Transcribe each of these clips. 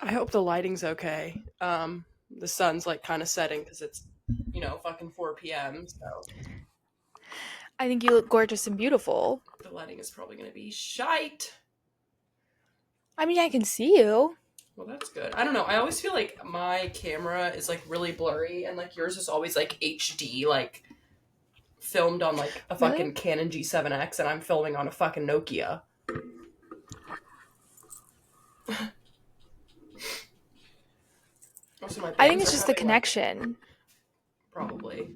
I hope the lighting's okay. The sun's like kind of setting because it's, fucking 4 p.m. So I think you look gorgeous and beautiful. the lighting is probably going to be shite. I mean, I can see you. Well, that's good. I don't know. I always feel like my camera is like really blurry and like yours is always like HD, like filmed on like a Really? fucking Canon G7X and I'm filming on a fucking Nokia. Also, my I think bangs it's are just the having like connection. probably.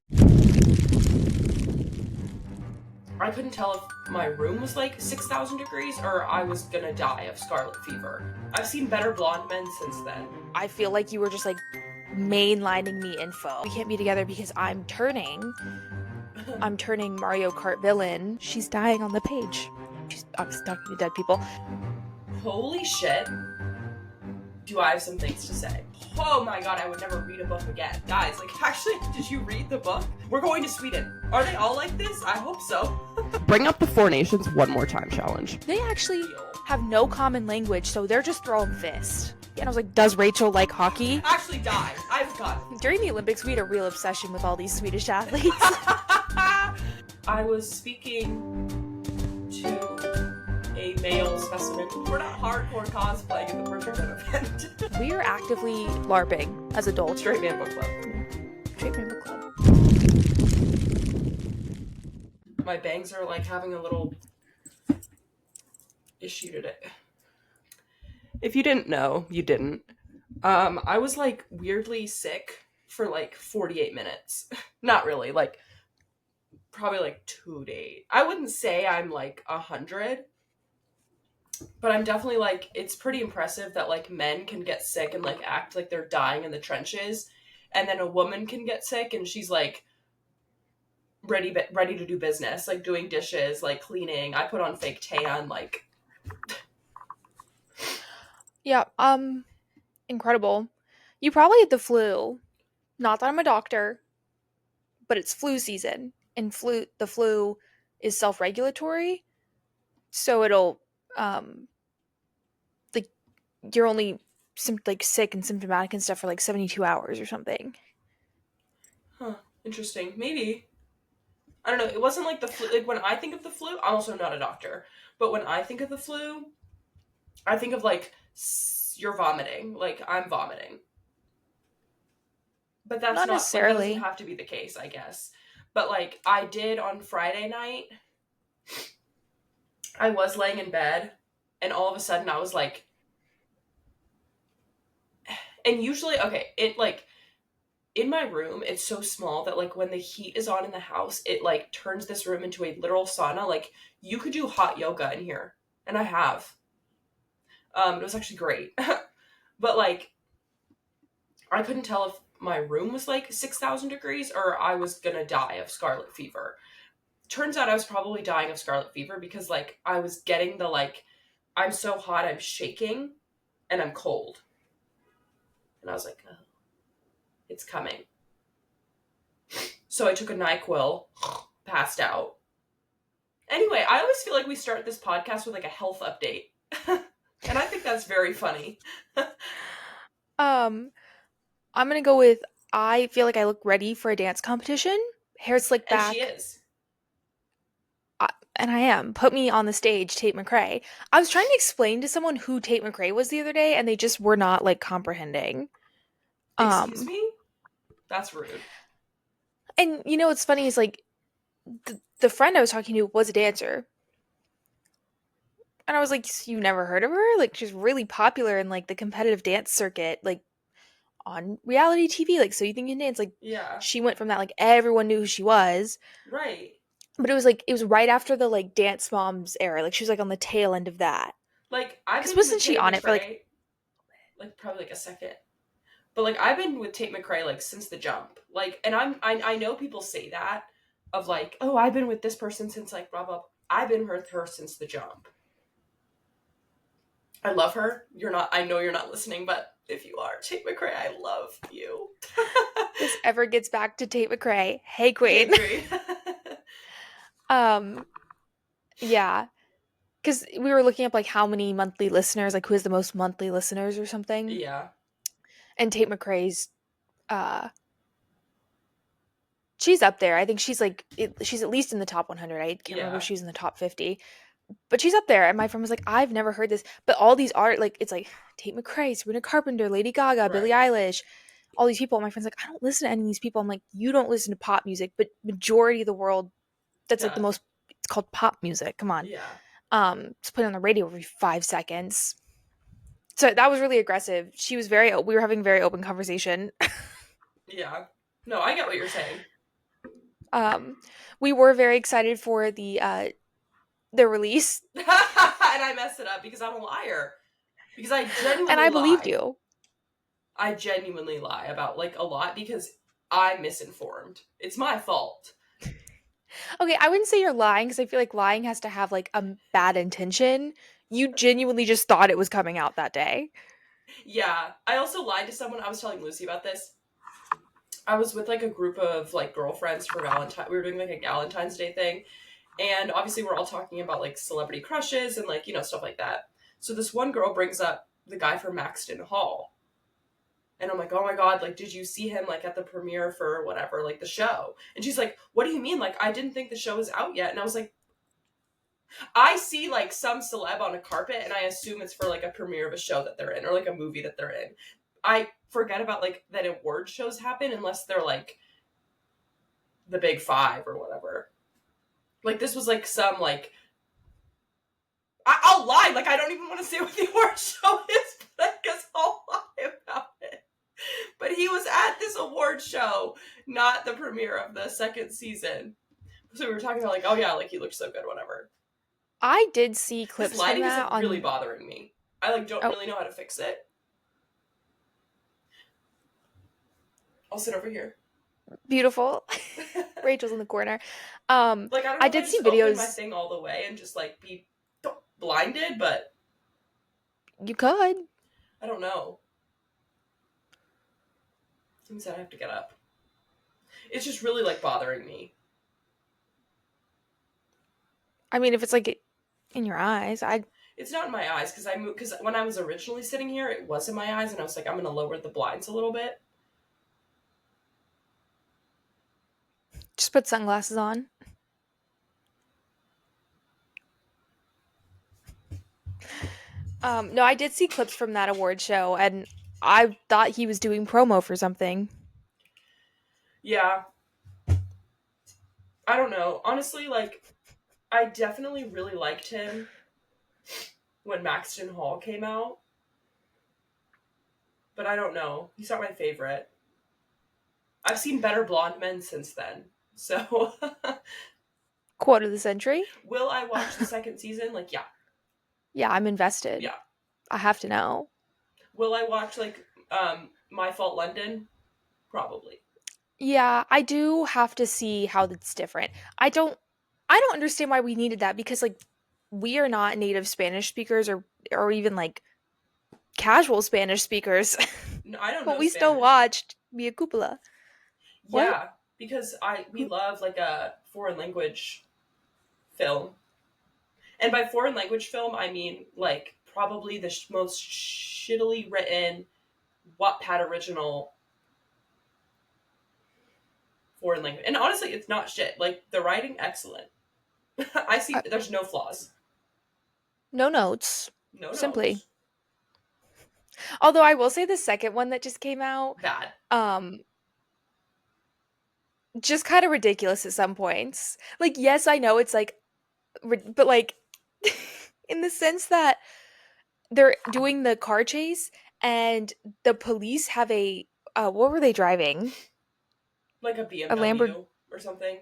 I couldn't tell if my room was like 6,000 degrees or I was gonna die of scarlet fever. I've seen better blonde men since then. I feel like you were just like mainlining me info. We can't be together because I'm turning Mario Kart villain. She's dying on the page. She's obviously talking to dead people. Holy shit. Do I have some things to say? Oh my god, I would never read a book again. Guys, like, actually, did you read the book? We're going to Sweden. Are they all like this? I hope so. Bring up the Four Nations one more time challenge. They actually have no common language, so they're just throwing fists. And I was like, does Rachel like hockey? Actually die. I've got During the Olympics, we had a real obsession with all these Swedish athletes. I was speaking to a male specimen. We're not hardcore cosplaying at the Bridgerton event. We are actively LARPing as adults. Straight Man Book Club. Straight Man Book Club. My bangs are like having a little issue today. If you didn't know, you didn't. I was like weirdly sick for like 48 minutes. Not really, like probably like 2 days. I wouldn't say I'm like 100, but I'm definitely like, it's pretty impressive that like men can get sick and like act like they're dying in the trenches, and then a woman can get sick and she's like ready to do business, like doing dishes, like cleaning. I put on fake tan, like. Yeah, incredible. You probably had the flu. Not that I'm a doctor, but it's flu season, and the flu is self-regulatory, so it'll like you're only like sick and symptomatic and stuff for like 72 hours or something. Huh, interesting. Maybe. I don't know. It wasn't like the flu. Like when I think of the flu, I'm also not a doctor, but when I think of the flu, I think of like you're vomiting. Like I'm vomiting. But that's Not not, like, that doesn't necessarily. have to be the case, I guess. But like I did on Friday night, I was laying in bed and all of a sudden I was like, and usually, okay, it like in my room, it's so small that like when the heat is on in the house, it like turns this room into a literal sauna. Like you could do hot yoga in here, and I have. It was actually great. But like I couldn't tell if my room was like 6,000 degrees or I was gonna die of scarlet fever. Turns out I was probably dying of scarlet fever because like I was getting the like, I'm so hot I'm shaking and I'm cold. And I was like, oh, it's coming. So I took a NyQuil, passed out. Anyway, I always feel like we start this podcast with like a health update. And I think that's very funny. I'm gonna go with I feel like I look ready for a dance competition. Hair slicked And she back. is. And I am. Put me on the stage, Tate McRae. I was trying to explain to someone who Tate McRae was the other day, and they just were not like comprehending. Excuse me? That's rude. And you know what's funny is like the friend I was talking to was a dancer. And I was like, "You never heard of her? Like she's really popular in like the competitive dance circuit, like on reality TV. Like so you think you can dance?" Like Yeah. she went from that like everyone knew who she was. Right. But it was right after the like Dance Moms era. Like she was like on the tail end of that. Like I've Because been wasn't with she Tate on it for McRae like probably like a second. But like I've been with Tate McRae like since the jump. Like, and I know people say that of like, oh, I've been with this person since like blah blah. I've been with her since the jump. I love her. I know you're not listening, but if you are, Tate McRae, I love you. this ever gets back to Tate McRae? Hey Queen. I agree. Yeah. because we were looking up like how many monthly listeners, like who has the most monthly listeners or something. Yeah. And Tate McRae's, uh, she's up there. I think she's like she's at least in the top 100. I can't remember if Yeah. she was in the top 50, but she's up there. And my friend was like, I've never heard this, but all these art like it's like Tate McRae, Sabrina Carpenter, Lady Gaga, Billie Right. Eilish, all these people. And my friend's like, I don't listen to any of these people. I'm like, you don't listen to pop music, but majority of the world, that's like the Does. most. It's called pop music. Come on, Yeah. it's put on the radio every 5 seconds. So that was really aggressive. She was we were having a very open conversation. Yeah. No, I get what you're saying. um, we were very excited for the release, And I messed it up because I'm a liar. Because I and genuinely I believed lie. you. I genuinely lie about like a lot because I'm misinformed. It's my fault. Okay, I wouldn't say you're lying because I feel like lying has to have like a bad intention. You genuinely just thought it was coming out that day. Yeah. I also lied to someone. I was telling Lucy about this. I was with like a group of like girlfriends for Valentine. We were doing like a Valentine's Day thing. And obviously we're all talking about like celebrity crushes and like, stuff like that. So this one girl brings up the guy from Maxton Hall. And I'm like, oh my God, like, did you see him like at the premiere for whatever, like the show? And she's like, what do you mean? Like, I didn't think the show was out yet. And I was like, I see like some celeb on a carpet and I assume it's for like a premiere of a show that they're in or like a movie that they're in. I forget about like that award shows happen unless they're like the big five or whatever. Like this was like some like I'll lie. Like I don't even want to say what the award show is because I'll lie about it. But he was at this award show, not the premiere of the second season. So we were talking about like, oh yeah, like he looked so good, whatever. I did see This clips from lighting is like that really on. bothering me. I like don't Oh, really know how to fix it. I'll sit over here. beautiful. Rachel's in the corner. Um, Like I don't know I if I did see just open my videos. thing all the way and just like be blinded, but You could. I don't know. Seems I have to get up. It's just really like bothering me. I mean, if it's like in your eyes, I'd It's not in my eyes because I moved because when I was originally sitting here, it was in my eyes, and I was like, I'm gonna lower the blinds a little bit. just put sunglasses on. No, I did see clips from that award show, and I thought he was doing promo for something. Yeah, I don't know. Honestly, like I definitely really liked him when Maxton Hall came out, but I don't know. He's not my favorite. I've seen better blonde men since then. So, Quote of the century. will I watch the second season? Like, yeah, Yeah, I'm invested. yeah. I have to know. Will I watch like My Fault London? Probably. Yeah, I do have to see how that's different. I don't understand why we needed that because like we are not native Spanish speakers or even like casual Spanish speakers, No, I don't but know we still Spanish. watched Mia Cupola. What? Yeah, because we Who? love like a foreign language film, and by foreign language film I mean like probably the most shittily written Wattpad original foreign language. And honestly, it's not shit. Like the writing, excellent. I see. Uh, There's no flaws. no notes. No Simply. notes. Although I will say the second one that just came out, Bad. um, just kind of ridiculous at some points. Like, yes, I know it's like, but like, in the sense that they're doing the car chase and the police have what were they driving? Like a A Lamborghini. BMW or something.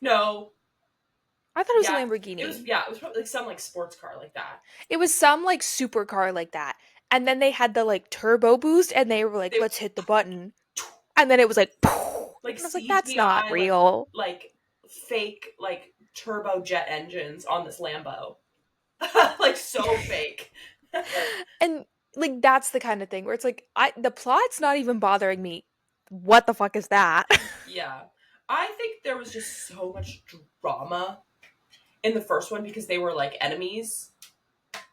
No. I thought it was a Yeah. It was. Lamborghini. Yeah. It was probably like some like sports car like that. It was some like supercar like that. And then they had the like turbo boost and they were like, They let's hit the button. And then it was like, and like I was like, that's not CGI real. like fake like turbo jet engines on this Lambo. Like so fake. And like that's the kind of thing where it's like the plot's not even bothering me. What the fuck is that? Yeah. I think there was just so much drama in the first one because they were like enemies.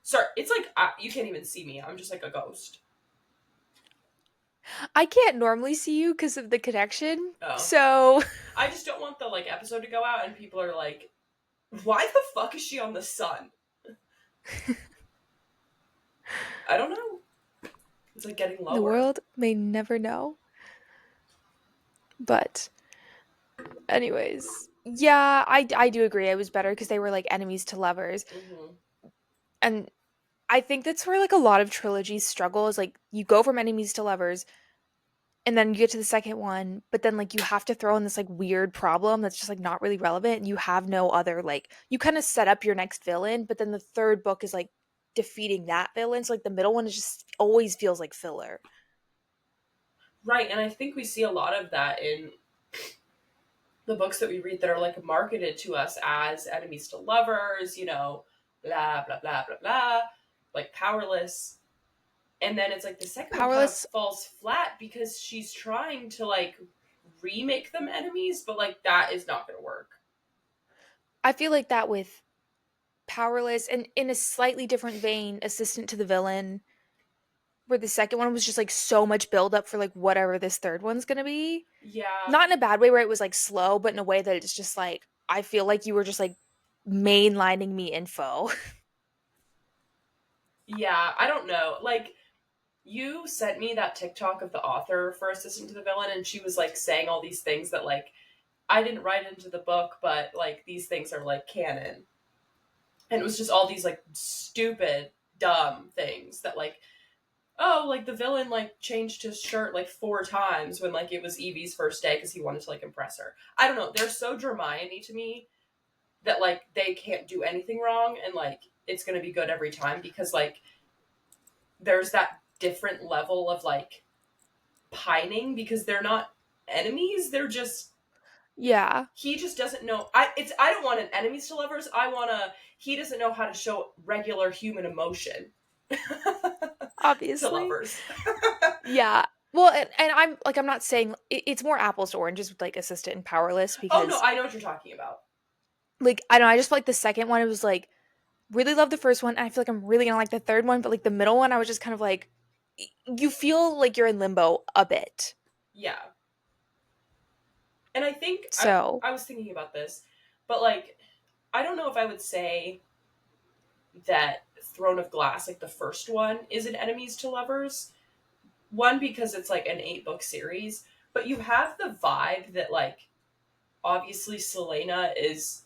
Sorry, it's like you can't even see me. I'm just like a ghost. I can't normally see you because of the connection. Oh, So I just don't want the like episode to go out and people are like, "Why the fuck is she on the sun?" I don't know. It's like getting the lower. world may never know. But anyways, yeah, I do agree. It was better because they were like enemies to lovers. Mm-hmm. And I think that's where like a lot of trilogies struggle is like you go from enemies to lovers and then you get to the second one, but then like you have to throw in this like weird problem that's just like not really relevant and you have no other like you kind of set up your next villain, but then the third book is like defeating that villain. So like the middle one is just always feels like filler. Right, and I think we see a lot of that in the books that we read that are like marketed to us as enemies to lovers, blah blah blah blah blah, like powerless. And then it's like the second one kind of Powerless, falls flat because she's trying to like remake them enemies, but like that is not going to work. I feel like that with Powerless and in a slightly different vein, Assistant to the Villain, where the second one was just like so much build up for like whatever this third one's gonna be. Yeah, Not in a bad way where it was like slow, but in a way that it's just like I feel like you were just like mainlining me info. yeah, I don't know. Like you sent me that TikTok of the author for Assistant to the Villain, and she was like saying all these things that like I didn't write into the book, but like these things are like canon. And it was just all these like stupid, dumb things that like, oh, like the villain like changed his shirt like 4 times when like it was Evie's first day because he wanted to like impress her. I don't know. They're so Hermione to me that like they can't do anything wrong and like it's gonna be good every time because like there's that different level of like pining because they're not enemies. They're just Yeah, he just doesn't know. I don't want an enemies to lovers. I want a he doesn't know how to show regular human emotion to obviously. lovers. Yeah. Well, and I'm not saying it's more apples to oranges with like Assistant and Powerless Oh no, because I know what you're talking about. like I don't know, I just feel like the second one it was like really love the first one and I feel like I'm really gonna like the third one, but like the middle one I was just kind of like you feel like you're in limbo a bit. Yeah, and I think So I was thinking about this, but like I don't know if I would say that Throne of Glass, like the first one, is an enemies to lovers. One because it's like an 8 book series, but you have the vibe that like obviously Selena is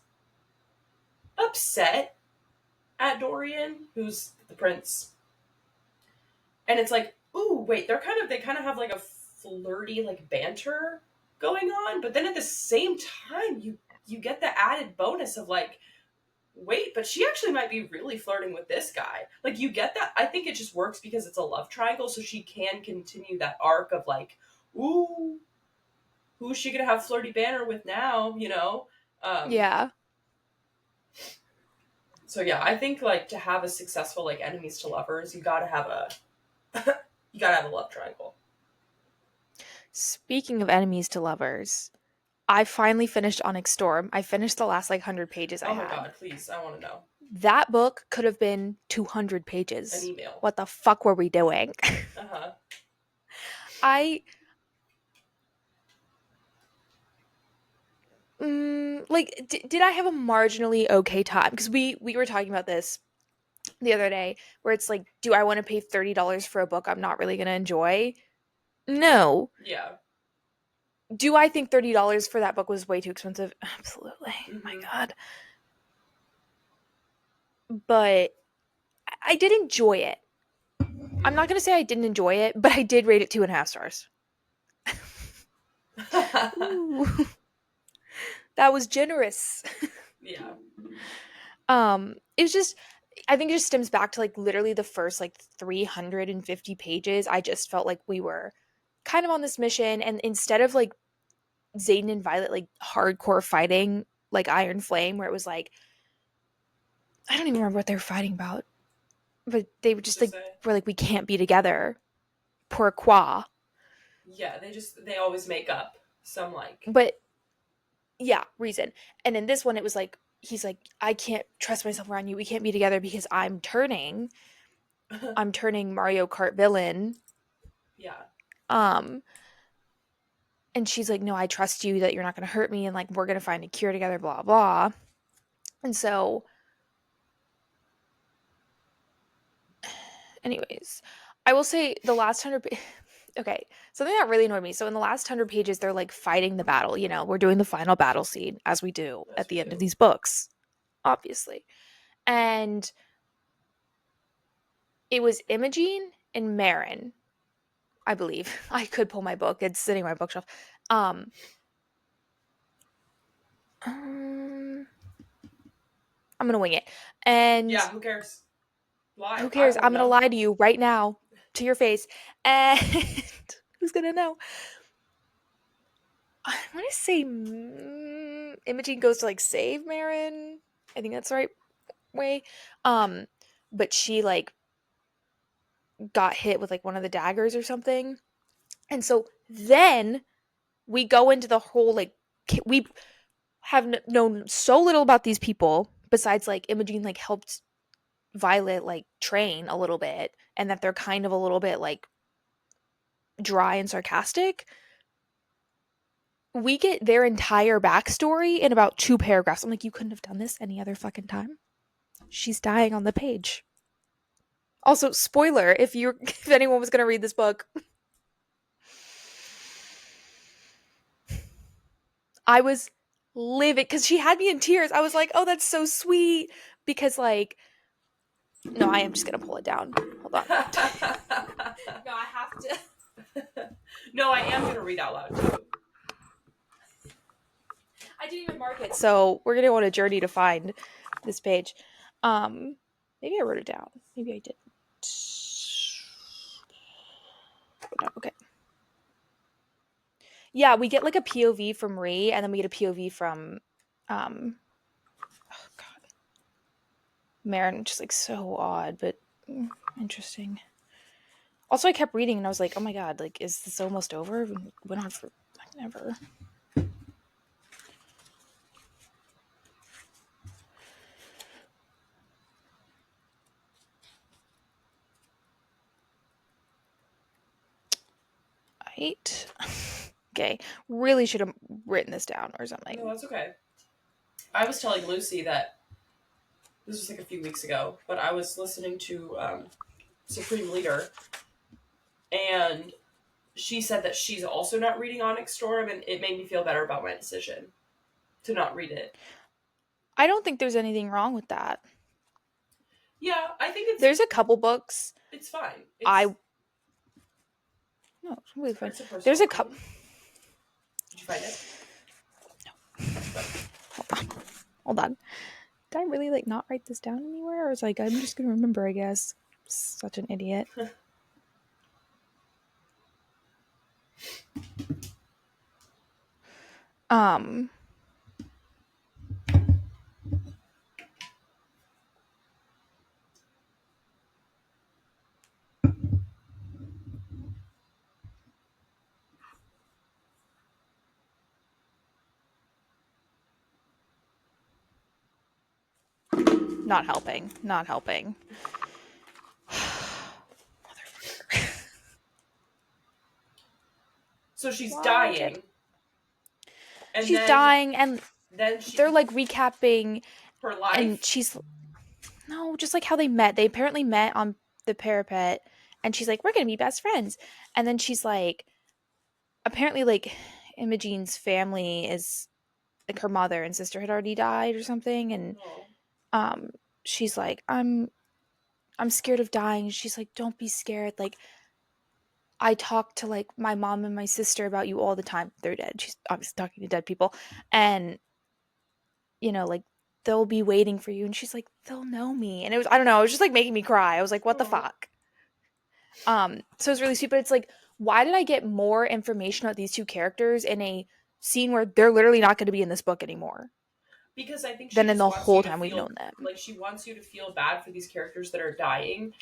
upset at Dorian, who's the prince. And it's like, ooh, wait, they kind of have like a flirty like banter going on, but then at the same time you get the added bonus of like, wait, but she actually might be really flirting with this guy. Like you get that. I think it just works because it's a love triangle, so she can continue that arc of like, ooh, who's she gonna have flirty banter with now? Um, yeah. so yeah, I think like to have a successful like enemies to lovers, you gotta have a love triangle. Speaking of enemies to lovers, I finally finished Onyx Storm. I finished the last like 100 pages I Oh my had. god, please, I want to know. That book could have been 200 An pages. email. What the fuck were we doing? Uh huh. I did I have a marginally okay time because we were talking about this the other day where it's like do I want to pay $30 for a book I'm not really going to enjoy? No. Yeah. Do I think $30 for that book was way too expensive? Absolutely. My Mm-hmm. god. But I did enjoy it. I'm not going to say I didn't enjoy it, but I did rate it 2.5 stars. Ooh, that was generous. Yeah. It was just I think it just stems back to like literally the first like 350 pages. I just felt like we were kind of on this mission, and instead of like Zayden and Violet like hardcore fighting like Iron Flame, where it was like I don't even remember what they were fighting about, but they were What's just to like say? were like we can't be together, pourquoi? Yeah, they always make up some like But yeah, reason. And in this one, it was like he's like, I can't trust myself around you. We can't be together because I'm turning Mario Kart villain. Yeah. Um, and she's like, no, I trust you that you're not going to hurt me. And like, we're going to find a cure together, blah, blah. And so, anyways, I will say the last 100, okay, something that really annoyed me. So in the last 100 pages, they're like fighting the battle. You know, we're doing the final battle scene as we do As at we the end of do. these books, obviously. And it was Imogene and Marin, I believe. I could pull my book. It's sitting on my bookshelf. Um, um I'm gonna wing it. And Yeah, who cares? Lie. who I cares? won't I'm gonna know. lie to you right now to your face. And who's gonna know? I want to say Imogene goes to like save Marin. I think that's the right way. Um, but she like got hit with like one of the daggers or something. And so then we go into the whole like we have known so little about these people besides like Imogene like helped Violet like train a little bit and that they're kind of a little bit like dry and sarcastic. We get their entire backstory in about 2 paragraphs. I'm like, you couldn't have done this any other fucking time. She's dying on the page. Also, spoiler if you if anyone was gonna read this book, I was livid because she had me in tears. I was like, oh, that's so sweet. Because like, no, I am just gonna pull it down. Hold on. No, I have to. No, I am gonna read out loud too. I didn't even mark it. So we're gonna go on a journey to find this page. Maybe I wrote it down. Maybe I did. No, okay. Yeah, we get like a POV from Ree, and then we get a POV from oh god, Marin, which is like so odd, but interesting. Also, I kept reading and I was like, oh my god, like, is this almost over? It went on for like never. Right. Okay. Really should have written this down or something. No, that's okay. I was telling Lucy that this was like a few weeks ago, but I was listening to Supreme Leader, and she said that she's also not reading Onyx Storm, and it made me feel better about my decision to not read it. I don't think there's anything wrong with that. Yeah, I think There's a couple books it's fine. I It's no, it's really fine. it's a personal There's a opinion. couple. Did you find it? Hold on. Did I really like not write this down anywhere? Or was like I'm just gonna remember? I guess. Such an idiot. Um. Not helping. Not helping. Motherfucker. So she's Why? dying. And she's dying, and then they're like recapping, her life. and she's no, just like how they met. They apparently met on the parapet, and she's like, "We're gonna be best friends," and then she's like, apparently, like Imogene's family is like her mother and sister had already died or something, and Oh. she's like, I'm scared of dying. She's like, don't be scared. Like, I talk to like my mom and my sister about you all the time. They're dead. She's obviously talking to dead people. And, you know, like they'll be waiting for you. And she's like, they'll know me. And it was, I don't know, it was just like making me cry. I was like, what the fuck? So it's really sweet, but it's like, why did I get more information about these two characters in a scene where they're literally not going to be in this book anymore? Because I think she Than in just the wants whole you to time we've feel known them. like she wants you to feel bad for these characters that are dying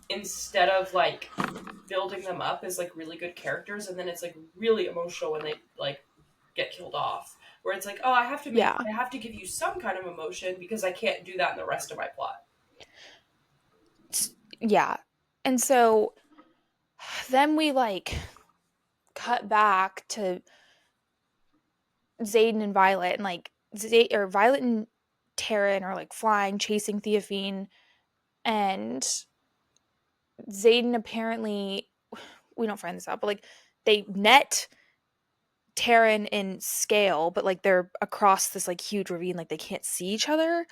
instead of like building them up as like really good characters, and then it's like really emotional when they like get killed off. where it's like, oh, Yeah. I have to give you some kind of emotion because I can't do that in the rest of my plot. Yeah. And so then we like cut back to Zayden and Violet, and like Violet and Taryn are like flying, chasing Theophane, and Zayden apparently, we don't find this out, but like they net Taryn in Scale, but like they're across this like huge ravine, like they can't see each other.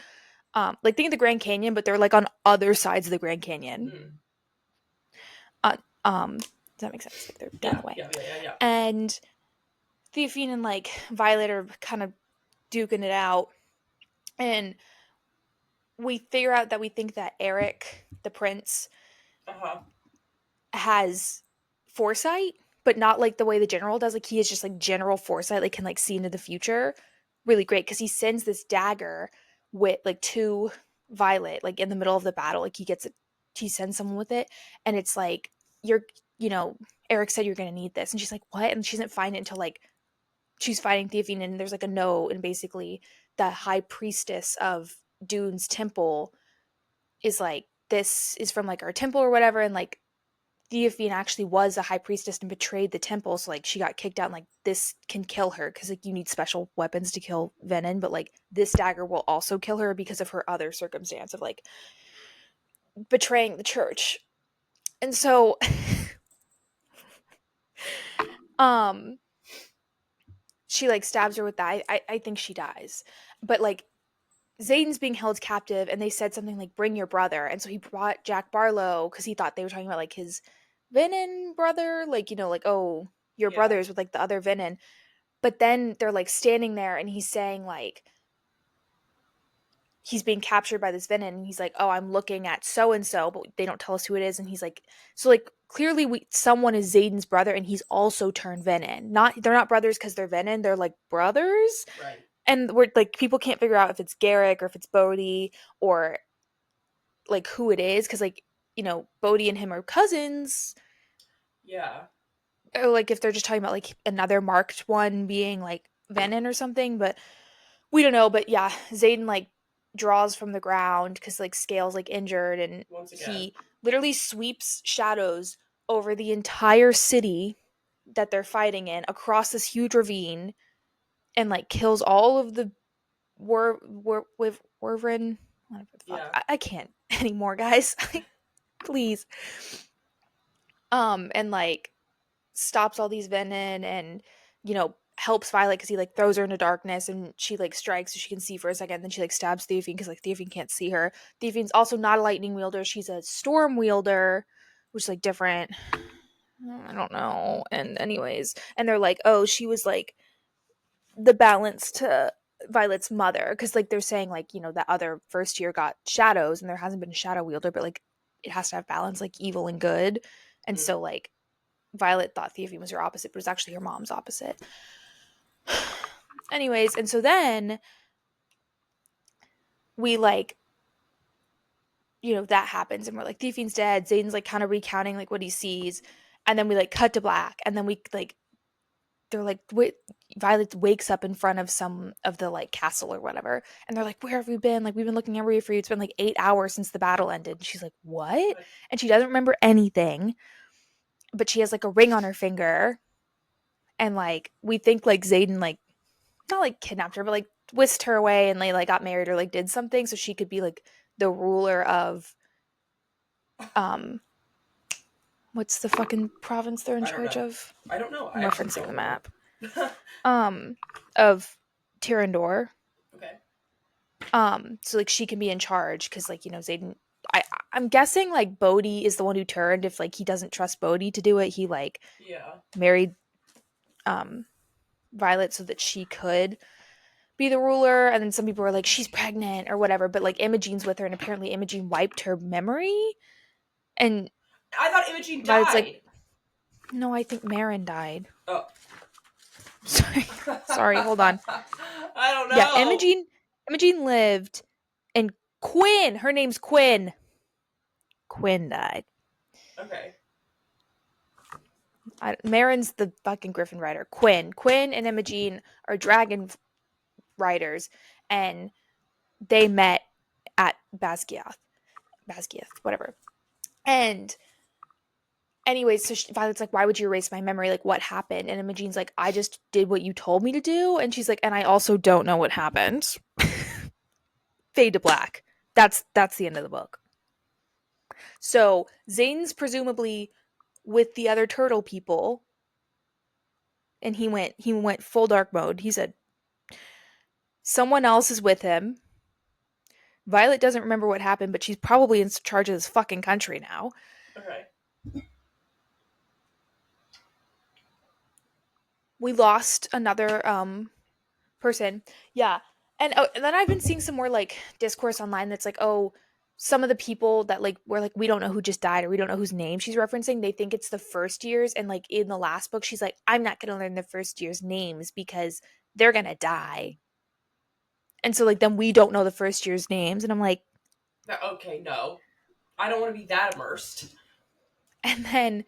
Like think of the Grand Canyon, but they're like on other sides of the Grand Canyon. Mm. Uh, does that make sense? Like they're down Yeah, the way. yeah. And Theophane and like Violet are kind of duking it out, and we figure out that we think that Eric, the prince, Uh-huh. has foresight, but not like the way the general does. Like he is just like general foresight, like can like see into the future. Really great because he sends this dagger with like to Violet, like in the middle of the battle. Like he gets it, he sends someone with it, and it's like you're, you know, Eric said you're gonna need this, and she's like, what? And she doesn't find it until like she's fighting Theophane, and there's like a note, and basically the high priestess of Dune's temple is like, this is from like our temple or whatever, and like Theophane actually was a high priestess and betrayed the temple, so like she got kicked out, and like this can kill her because like you need special weapons to kill Venom, but like this dagger will also kill her because of her other circumstance of like betraying the church. And so um she like stabs her with that. I think she dies. But like Zayden's being held captive, and they said something like bring your brother, and so he brought Jack Barlow because he thought they were talking about like his Venom brother, like, you know, like, oh, your Yeah. brothers with like the other Venom. But then they're like standing there, and he's saying like he's being captured by this Venom, and he's like, oh, I'm looking at so and so, but they don't tell us who it is. And he's like, so like clearly someone is Zayden's brother, and he's also turned Venom. Not they're not brothers because they're Venom, they're like brothers. Right. And we're like, people can't figure out if it's Garrick or if it's Bodhi or like who it is, because like, you know, Bodhi and him are cousins, Yeah. or like if they're just talking about like another marked one being like Venom or something, but we don't know. But yeah, Zayden like draws from the ground because like Scale's like injured, and Once again. he literally sweeps shadows over the entire city that they're fighting in across this huge ravine, and like kills all of the with Wervin. Whatever the fuck. Yeah. I can't anymore, guys. Please. And like stops all these Venom, and you know, helps Violet because he like throws her into darkness, and she like strikes so she can see for a second. Then she like stabs Theophane because like Theophane can't see her. Theophane's also not a lightning wielder; she's a storm wielder, which is like different. I don't know. And anyways, and they're like, oh, she was like the balance to Violet's mother, because like they're saying like, you know, that other first year got shadows, and there hasn't been a shadow wielder, but like it has to have balance, like evil and good. And Mm. so like Violet thought Theophane was her opposite, but it was actually her mom's opposite. Anyways, and so then we like, you know, that happens, and we're like, Theophane's dead. Zayden's like kind of recounting like what he sees, and then we like cut to black, and then we like, they're like, wait, Violet wakes up in front of some of the like castle or whatever, and they're like, where have we been? Like, we've been looking everywhere for you. It's been like 8 hours since the battle ended. And she's like, what? Like, And she doesn't remember anything, but she has like a ring on her finger, and like we think like Zayden like not like kidnapped her, but like whisked her away, and they like got married or like did something so she could be like the ruler of um what's the fucking province they're in I don't charge know. of? I don't know. I'm I actually referencing the don't know. map. Of Tyrandor. Okay. So like she can be in charge because like, you know, Zayden, I I'm guessing like Bodhi is the one who turned. If like he doesn't trust Bodhi to do it, he like Yeah. married um Violet so that she could be the ruler. And then some people were like, she's pregnant or whatever, but like Imogene's with her, and apparently Imogene wiped her memory. And I thought Imogene Violet's like, died. no, I think Marin died. Oh. Sorry. Sorry, hold on. I don't Yeah, know. Imogene lived, and Quinn, her name's Quinn. Quinn died. Okay. Marin's the fucking Griffin rider. Quinn and Imogene are dragon writers, and they met at Basgiath, whatever. And anyways, so Violet's like, why would you erase my memory? Like, what happened? And Imogene's like, I just did what you told me to do. And she's like, and I also don't know what happened. Fade to black. That's the end of the book. So Zane's presumably with the other turtle people, and he went full dark mode. He said someone else is with him. Violet doesn't remember what happened, but she's probably in charge of this fucking country now. Okay. We lost another person. Yeah. And then I've been seeing some more like discourse online that's like, oh, some of the people that like were like, we don't know who just died or we don't know whose name she's referencing. They think it's the first years. And like in the last book, she's like, I'm not gonna learn the first year's names because they're gonna die. And so like then we don't know the first year's names. And I'm like, Okay, no. I don't want to be that immersed. and then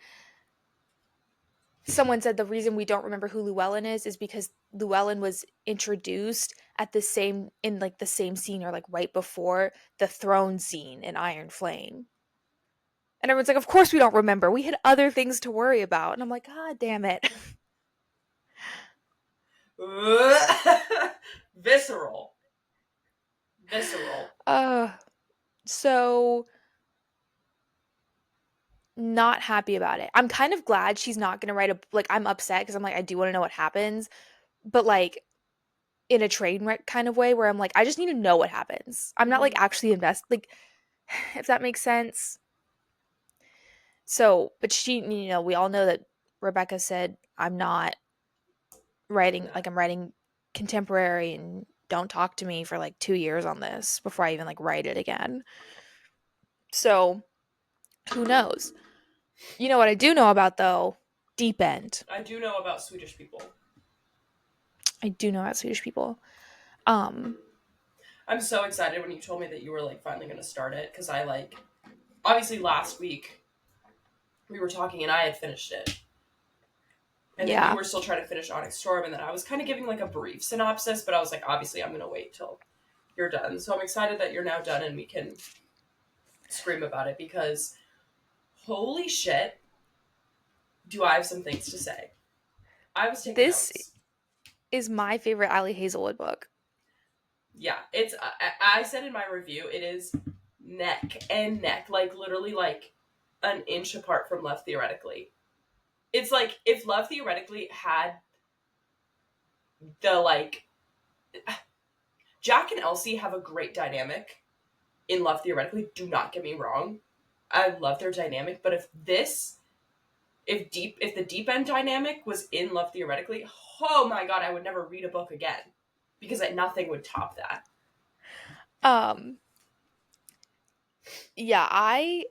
someone said the reason we don't remember who Llewellyn is because Llewellyn was introduced at the same in like the same scene or like right before the throne scene in Iron Flame. And everyone's like, of course we don't remember. We had other things to worry about. And I'm like, God damn it. Visceral. So not happy about it. I'm kind of glad she's not gonna write a like I'm upset because I'm like, I do want to know what happens. But like in a train wreck kind of way where I'm like, I just need to know what happens. I'm not like actually invested, like, if that makes sense. So, but she, we all know that Rebecca said, I'm not writing, like, I'm writing contemporary and don't talk to me for like 2 years on this before I even like write it again. So, who knows? You know what I do know about though? Deep End. I do know about Swedish people. I'm so excited when you told me that you were like finally going to start it because I like obviously last week we were talking and I had finished it. And then you were still trying to finish Onyx Storm, and then I was kind of giving like a brief synopsis, but I was like, obviously I'm going to wait till you're done. So I'm excited that you're now done and we can scream about it because holy shit, do I have some things to say. I was taking This notes. is my favorite Ali Hazelwood book. Yeah, it's, I said in my review, it is neck and neck, like literally like an inch apart from Love Theoretically. It's like if Love Theoretically had the like Jack and Elsie have a great dynamic in Love Theoretically, do not get me wrong. I love their dynamic, but if the deep end dynamic was in Love Theoretically, oh my god, I would never read a book again. Because nothing would top that. Yeah, I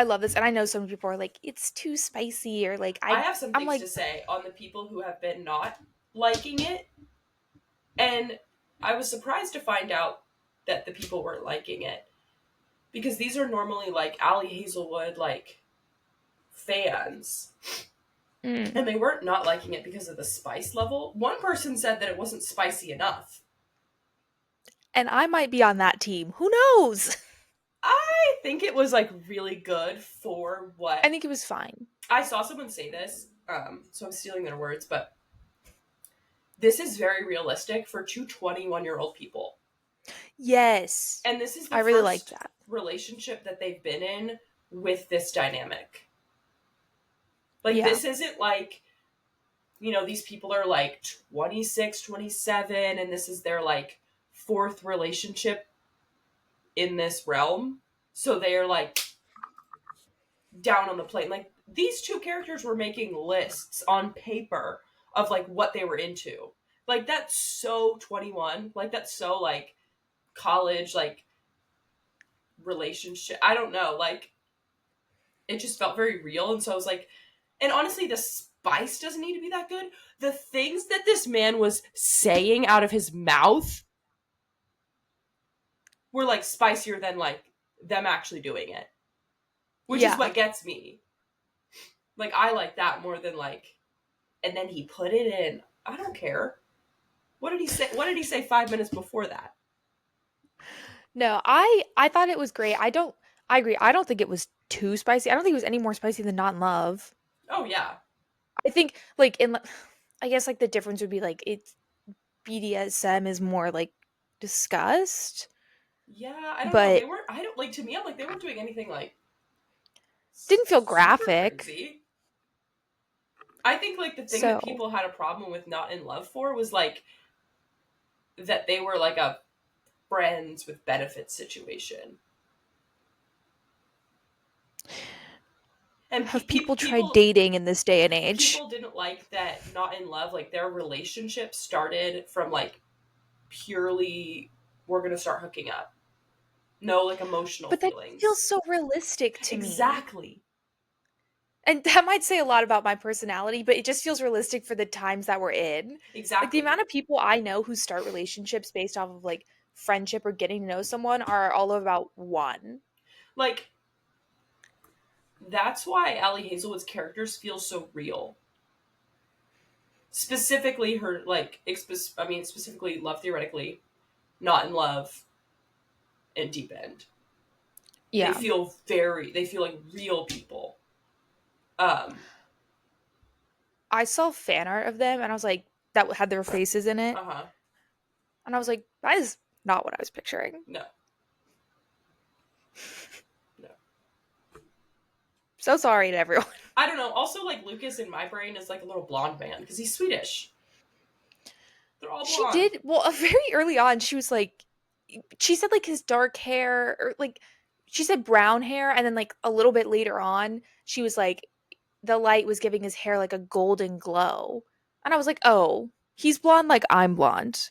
love this, and I know some people are like, it's too spicy, or like I have some things to say on the people who have been not liking it, and I was surprised to find out that the people weren't liking it, because these are normally like Ali Hazelwood like fans, and they weren't not liking it because of the spice level. One person said that it wasn't spicy enough, and I might be on that team. Who knows? I think it was like really good for what I think it was fine. I saw someone say this, so I'm stealing their words, but this is very realistic for two 21-year-old people. Yes. And this is the I really first like that relationship that they've been in with this dynamic. Like, this isn't like, these people are like 26, 27, and this is their like fourth relationship in this realm. So they are like down on the plane. Like, these two characters were making lists on paper of like what they were into. Like, that's so 21. Like, that's so like college, like relationship. I don't know. Like, it just felt very real. And so I was like, and honestly, the spice doesn't need to be that good. The things that this man was saying out of his mouth were like spicier than like them actually doing it, which is what gets me. Like, I like that more than like, and then he put it in. I don't care. What did he say? What did he say 5 minutes before that? No, I thought it was great. I agree. I don't think it was too spicy. I don't think it was any more spicy than Not in Love. Oh yeah, I think like in I guess like the difference would be like it's BDSM is more like discussed, yeah. I don't know. They but weren't. I don't like. To me, I'm like they weren't doing anything like didn't feel super graphic. crazy. I think like the thing that So, people had a problem with Not in Love for was like that they were like a friends with benefits situation, and have people tried people dating in this day and age? people didn't like that Not in Love. Like their relationship started from like purely we're gonna start hooking up, no like emotional But that feelings. feels so realistic to me. Exactly. And that might say a lot about my personality, but it just feels realistic for the times that we're in. Like the amount Exactly. of people I know who start relationships based off of like friendship or getting to know someone are all of about one. Like that's why Ali Hazelwood's characters feel so real. Specifically, her like, I mean, specifically, Love Theoretically, Not in Love, and Deep End. Yeah. They feel like real people. Um, I saw fan art of them and I was like, that had their faces in it. uh huh. And I was like, that is not what I was picturing. No, no. So sorry to everyone. I don't know. Also, like Lucas in my brain is like a little blonde man because he's Swedish. They're all She blonde. did, well, very early on, she was like, she said like his dark hair, or like, she said brown hair. And then like a little bit later on, she was like, the light was giving his hair like a golden glow. And I was like, oh, he's blonde like I'm blonde.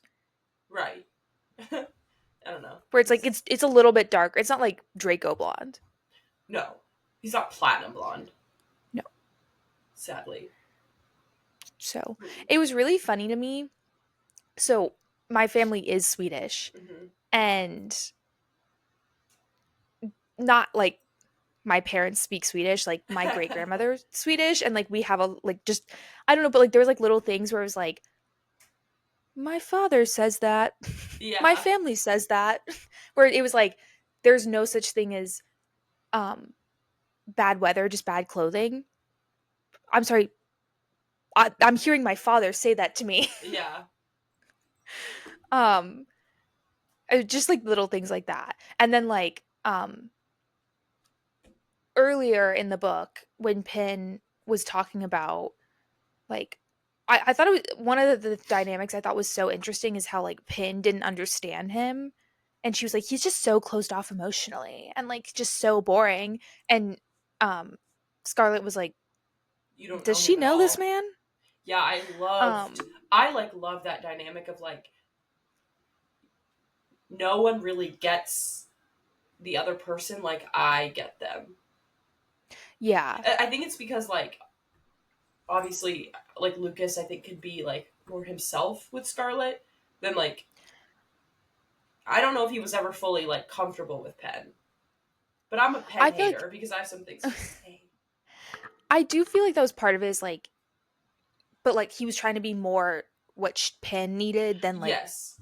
Right. I don't know. Where it's like it's a little bit darker. It's not like Draco blonde. No, he's not platinum blonde. No. Sadly. So it was really funny to me. So my family is Swedish, Mm-hmm. and not like my parents speak Swedish, like my great grandmother's Swedish, and like we have a like just I don't know, but like there was like little things where it was like my father says that, my Yeah. family says that, where it was like there's no such thing as um bad weather, just bad clothing. I'm sorry, I'm hearing my father say that to me. Yeah. um just like little things like that. And then like earlier in the book when Pin was talking about like I thought it was one of the dynamics I thought was so interesting is how like Pin didn't understand him, and she was like he's just so closed off emotionally and like just so boring. And um Scarlett was like, You don't does know she him at know this all. man? Yeah, um I like love that dynamic of like no one really gets the other person like I get them. yeah, I think it's because like obviously like Lucas I think could be like more himself with Scarlett than like I don't know if he was ever fully like comfortable with Penn. But I'm a Penn I feel like hater because I have some things to say. I do feel like that was part of his like, but like he was trying to be more what Pin needed than like, Yes.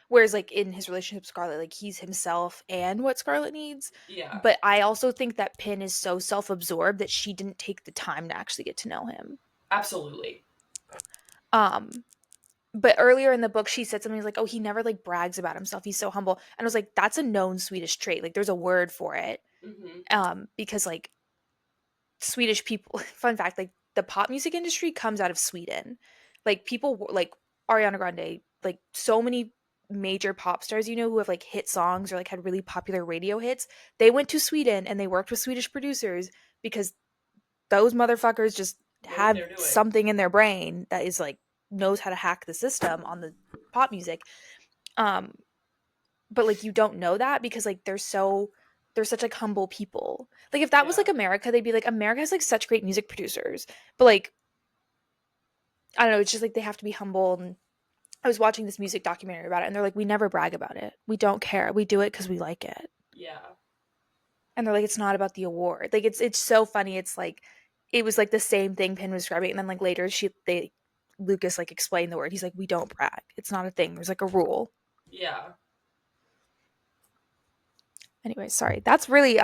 whereas like in his relationship with Scarlett, like he's himself and what Scarlett needs. Yeah. But I also think that Pin is so self-absorbed that she didn't take the time to actually get to know him. Absolutely. um but earlier in the book she said something like, oh, he never like brags about himself, he's so humble. And I was like, that's a known Swedish trait, like there's a word for it. Mm-hmm. Because like Swedish people, fun fact, like the pop music industry comes out of Sweden. Like people like Ariana Grande, like so many major pop stars, you know, who have like hit songs or like had really popular radio hits, they went to Sweden and they worked with Swedish producers because those motherfuckers just Know what have they're doing. something in their brain that is like knows how to hack the system on the pop music. Um but like you don't know that because like they're such like humble people. Like if that was Yeah. like America, they'd be like America has like such great music producers. But like I don't know, it's just like they have to be humble. And I was watching this music documentary about it and they're like, we never brag about it. We don't care. We do it because we like it. Yeah. And they're like, it's not about the award. Like it's so funny. It's like it was like the same thing Pin was describing, and then like later Lucas like explained the word. He's like, we don't brag. It's not a thing. There's like a rule. Yeah. Anyway, sorry. That's really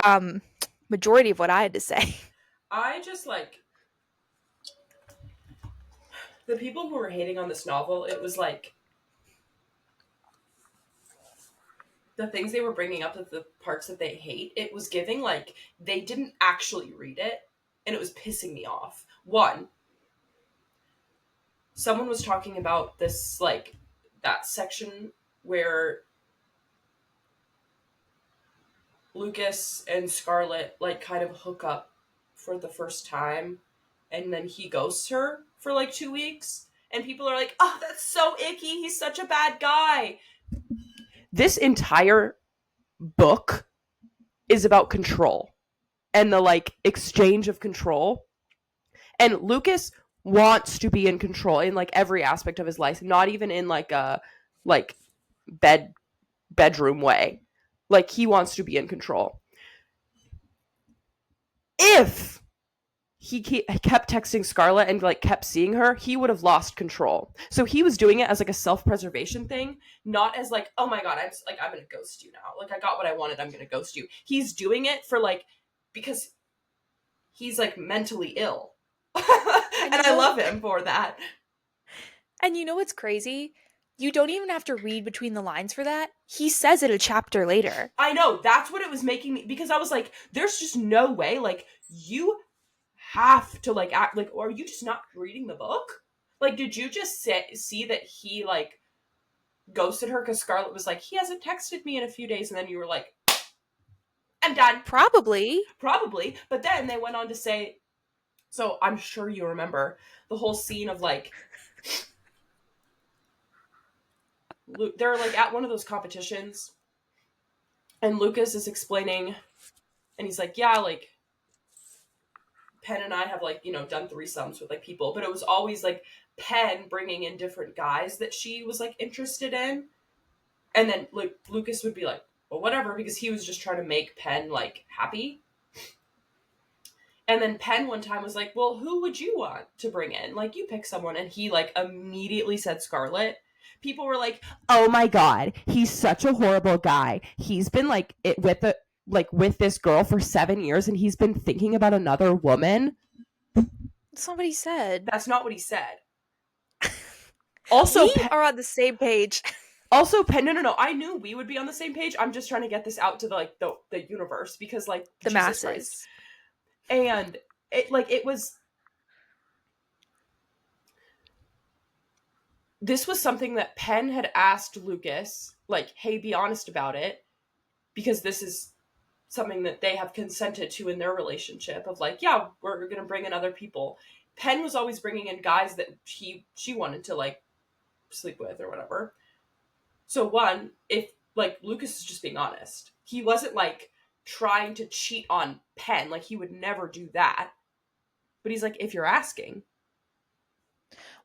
majority of what I had to say. I just like the people who were hating on this novel, it was like the things they were bringing up of the parts that they hate, it was giving like they didn't actually read it and it was pissing me off. One, someone was talking about this like that section where Lucas and Scarlett like kind of hook up for the first time and then he ghosts her for like 2 weeks and people are like, oh, that's so icky, he's such a bad guy. This entire book is about control and the like exchange of control. And Lucas wants to be in control in like every aspect of his life, not even in like a like bedroom way. Like he wants to be in control. If he kept texting Scarlett and like kept seeing her, he would have lost control. So he was doing it as like a self-preservation thing, not as like, oh my god, I'm gonna ghost you now. Like I got what I wanted, I'm gonna ghost you. He's doing it for like because he's like mentally ill. And I love him for that. And you know what's crazy? You don't even have to read between the lines for that. He says it a chapter later. I know, that's what it was making me, because I was like, there's just no way, like, you have to, like, act, like, or are you just not reading the book? Like, did you just see that he, like, ghosted her because Scarlett was like, he hasn't texted me in a few days, and then you were like, I'm done. Probably. But then they went on to say, so I'm sure you remember the whole scene of, like, they're, like, at one of those competitions, and Lucas is explaining, and he's like, yeah, like, Penn and I have, like, you know, done threesomes with, like, people, but it was always, like, Penn bringing in different guys that she was, like, interested in. And then, like, Lucas would be like, well, whatever, because he was just trying to make Penn, like, happy. And then Penn one time was like, well, who would you want to bring in? Like, you pick someone. And he, like, immediately said Scarlett. People were like, oh my god, he's such a horrible guy. He's been, like, with this girl for 7 years, and he's been thinking about another woman. That's not what he said. That's not what he said. Also, we are on the same page. Also, no. I knew we would be on the same page. I'm just trying to get this out to the universe because, like, the Jesus masses. Christ. And it was. This was something that Penn had asked Lucas, like, hey, be honest about it, because this is something that they have consented to in their relationship of, like, yeah, we're going to bring in other people. Penn was always bringing in guys that she wanted to, like, sleep with or whatever. So one, if, like, Lucas is just being honest. He wasn't, like, trying to cheat on Penn. Like, he would never do that. But he's like, if you're asking.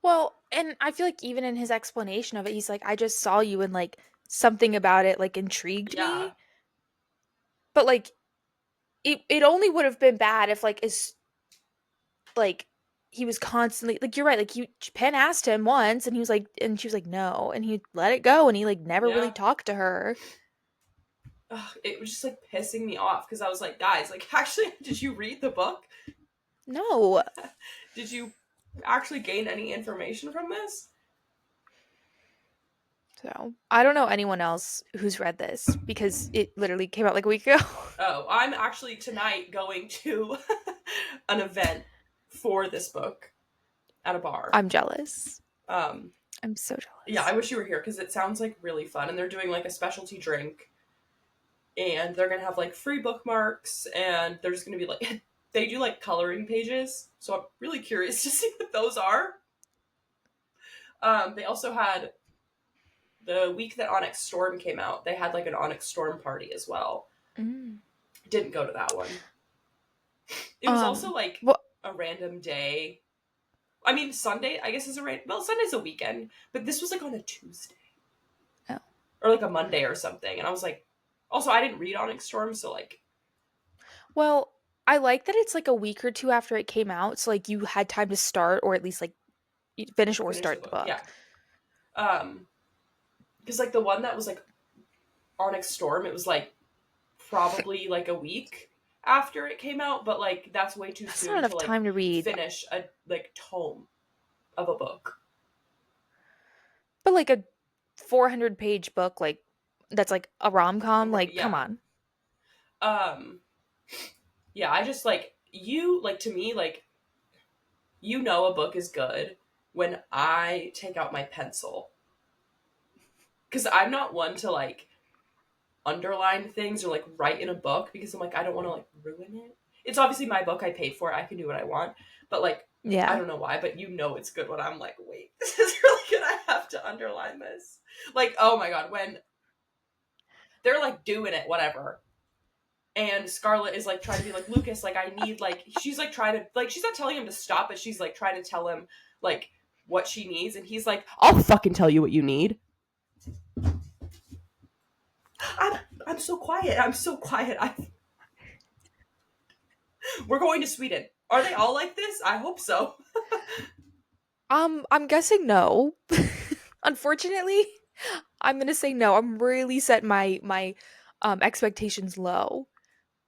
Well, and I feel like even in his explanation of it, he's like, I just saw you and, like, something about it, like, intrigued me. But, like, it only would have been bad if, like, he was constantly, like, you're right, like, Penn asked him once, and he was like, and she was like, no, and he let it go, and he, like, never really talked to her. Ugh, it was just, like, pissing me off, because I was like, guys, like, actually, did you read the book? No. Did you actually gain any information from this? So, I don't know anyone else who's read this, because it literally came out, like, a week ago. Oh, I'm actually tonight going to an event for this book at a bar. I'm jealous. I'm so jealous. Yeah, I wish you were here, because it sounds, like, really fun, and they're doing, like, a specialty drink, and they're gonna have, like, free bookmarks, and they're just gonna be, like, they do, like, coloring pages, so I'm really curious to see what those are. They also had, the week that Onyx Storm came out, they had, like, an Onyx Storm party as well. Didn't go to that one. It was also, like, a random day. I mean, Sunday, I guess, is Sunday's a weekend, but this was, like, on a Tuesday. Oh. Or, like, a Monday or something, and I was like, also, I didn't read Onyx Storm, so, like... Well, I like that it's, like, a week or two after it came out, so, like, you had time to start, or at least, like, finish or Finish the start the book. Yeah. book. Because like the one that was like Onyx Storm, it was like probably like a week after it came out, but like that's way too That's not soon to enough like time to read. finish a like tome of a book. But like a 400-page book, like that's like a rom-com, like come Yeah. on. Um yeah, I just like you like to me like you know a book is good when I take out my pencil. Cuz I'm not one to like underline things or like write in a book because I'm like I don't want to like ruin it. It's obviously my book, I paid for it, I can do what I want, but like I Yeah. don't know why, but you know it's good when I'm like, wait, this is really good. I have to underline this. Like, oh my god, when they're like doing it, whatever, and Scarlett is like trying to be like, Lucas, like I need like she's like trying to like she's not telling him to stop, but she's like trying to tell him like what she needs, and he's like, I'll fucking tell you what you need. I'm so quiet. I'm so quiet. We're going to Sweden. Are they all like this? I hope so. I'm guessing no. Unfortunately, I'm gonna say no. I'm really setting my expectations low,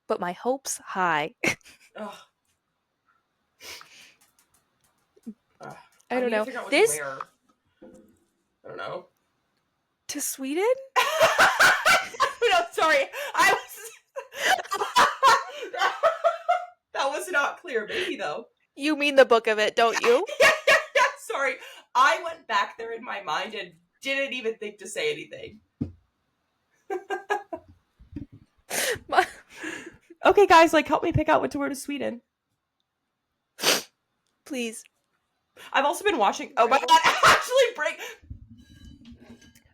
but my hopes high. Ugh. Ugh. I I don't need to know. figure out what to This wear. I don't know. to Sweden? No, sorry. I was. That was not clear. Maybe though. You mean the book of it, don't you? Yeah. Sorry. I went back there in my mind and didn't even think to say anything. Okay, guys, like help me pick out what to wear to Sweden. Please. I've also been watching. Oh my god! Actually,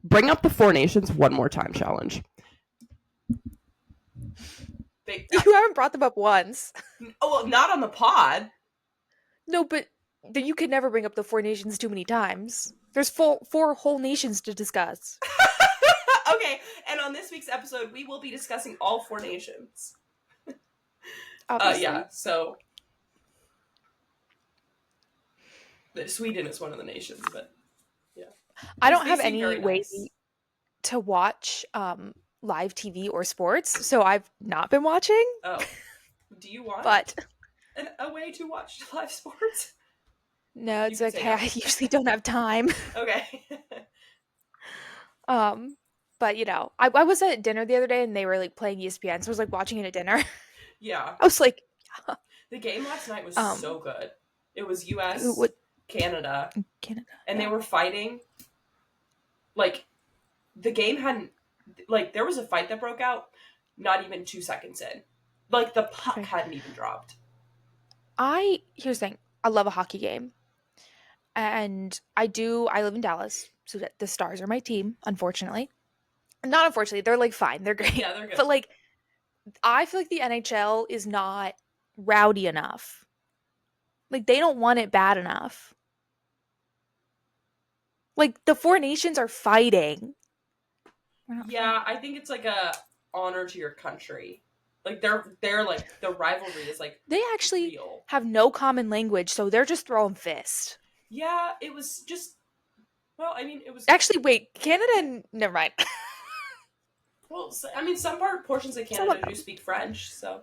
bring up the Four Nations one more time challenge. You haven't brought them up once. Oh well, not on the pod. No, but you can never bring up the Four Nations too many times. There's four whole nations to discuss. Okay, and on this week's episode, we will be discussing all Four Nations. Obviously. Yeah, so Sweden is one of the nations, but yeah. I don't have any way to watch live TV or sports, so I've not been watching. Oh. Do you want but a way to watch live sports? No, it's okay. I usually don't have time. Okay. But you know, I was at dinner the other day and they were like playing ESPN, so I was like watching it at dinner. Yeah. I was like, yeah. The game last night was so good. It was US, Canada, and they were fighting. Like, the game hadn't, like, there was a fight that broke out not even 2 seconds in. Like, the puck hadn't even dropped. Here's the thing. I love a hockey game. And I live in Dallas, so the Stars are my team, unfortunately. Not unfortunately, they're like fine. They're great. Yeah, they're good. But like, I feel like the NHL is not rowdy enough. Like, they don't want it bad enough. Like, the Four Nations are fighting. Yeah, I think it's like a honor to your country. Like they're like the rivalry is like they actually have no common language, so they're just throwing fists. Yeah, it was just. Well, I mean, it was actually. Wait, Canada and never mind. Well, I mean, some portions of Canada do speak French, so.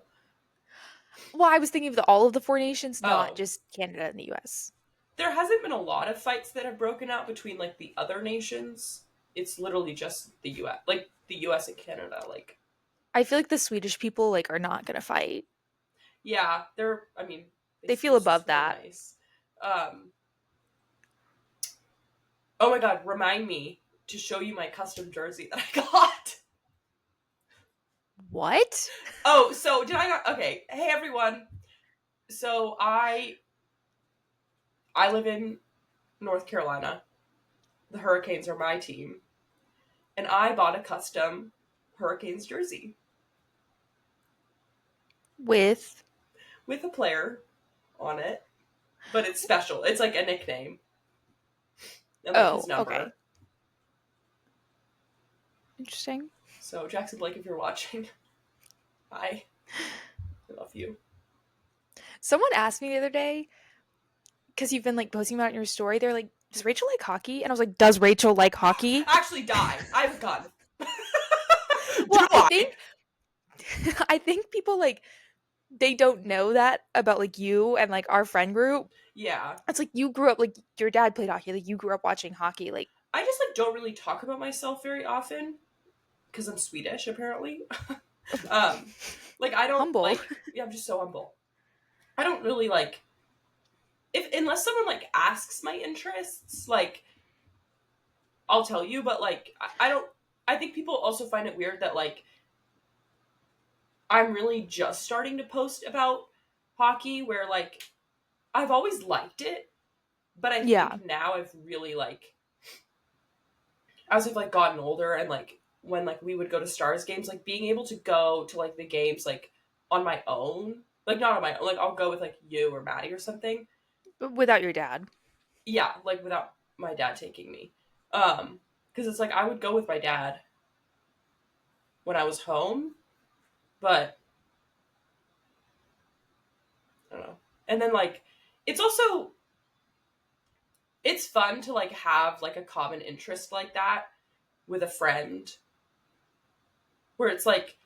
Well, I was thinking of all of the Four Nations, not just Canada and the U.S. There hasn't been a lot of fights that have broken out between like the other nations. It's literally just the U.S., like the U.S. and Canada, like. I feel like the Swedish people like are not gonna fight. Yeah, they're. I mean, they feel above that. Nice. Oh my god! Remind me to show you my custom jersey that I got. What? Oh, so did I not? Okay. Hey everyone. So I live in North Carolina. The Hurricanes are my team, and I bought a custom Hurricanes jersey. With a player on it, but it's special. It's like a nickname. And like his number. Okay. Interesting. So Jackson Blake, if you're watching, hi. I love you. Someone asked me the other day, because you've been like posting about it in your story. They're like, does Rachel like hockey? And I was like, does Rachel like hockey? Actually, die. I have a gun. Do Well, I I? think I think people like they don't know that about like you and like our friend group. Yeah. It's like you grew up like your dad played hockey, like you grew up watching hockey, like I just like don't really talk about myself very often because I'm Swedish apparently. um, like I don't humble. like. Yeah, I'm just so humble. I don't really like if unless someone like asks my interests, like I'll tell you. But like I don't. I think people also find it weird that like I'm really just starting to post about hockey, where like I've always liked it, but I Yeah. think now I've really like as I've like gotten older and like when like we would go to Stars games, like being able to go to like the games like on my own, like not on my own, like I'll go with like you or Maddie or something. Without your dad. Yeah, like without my dad taking me. Because it's like I would go with my dad when I was home, but I don't know. And then like it's also it's fun to like have like a common interest like that with a friend where it's like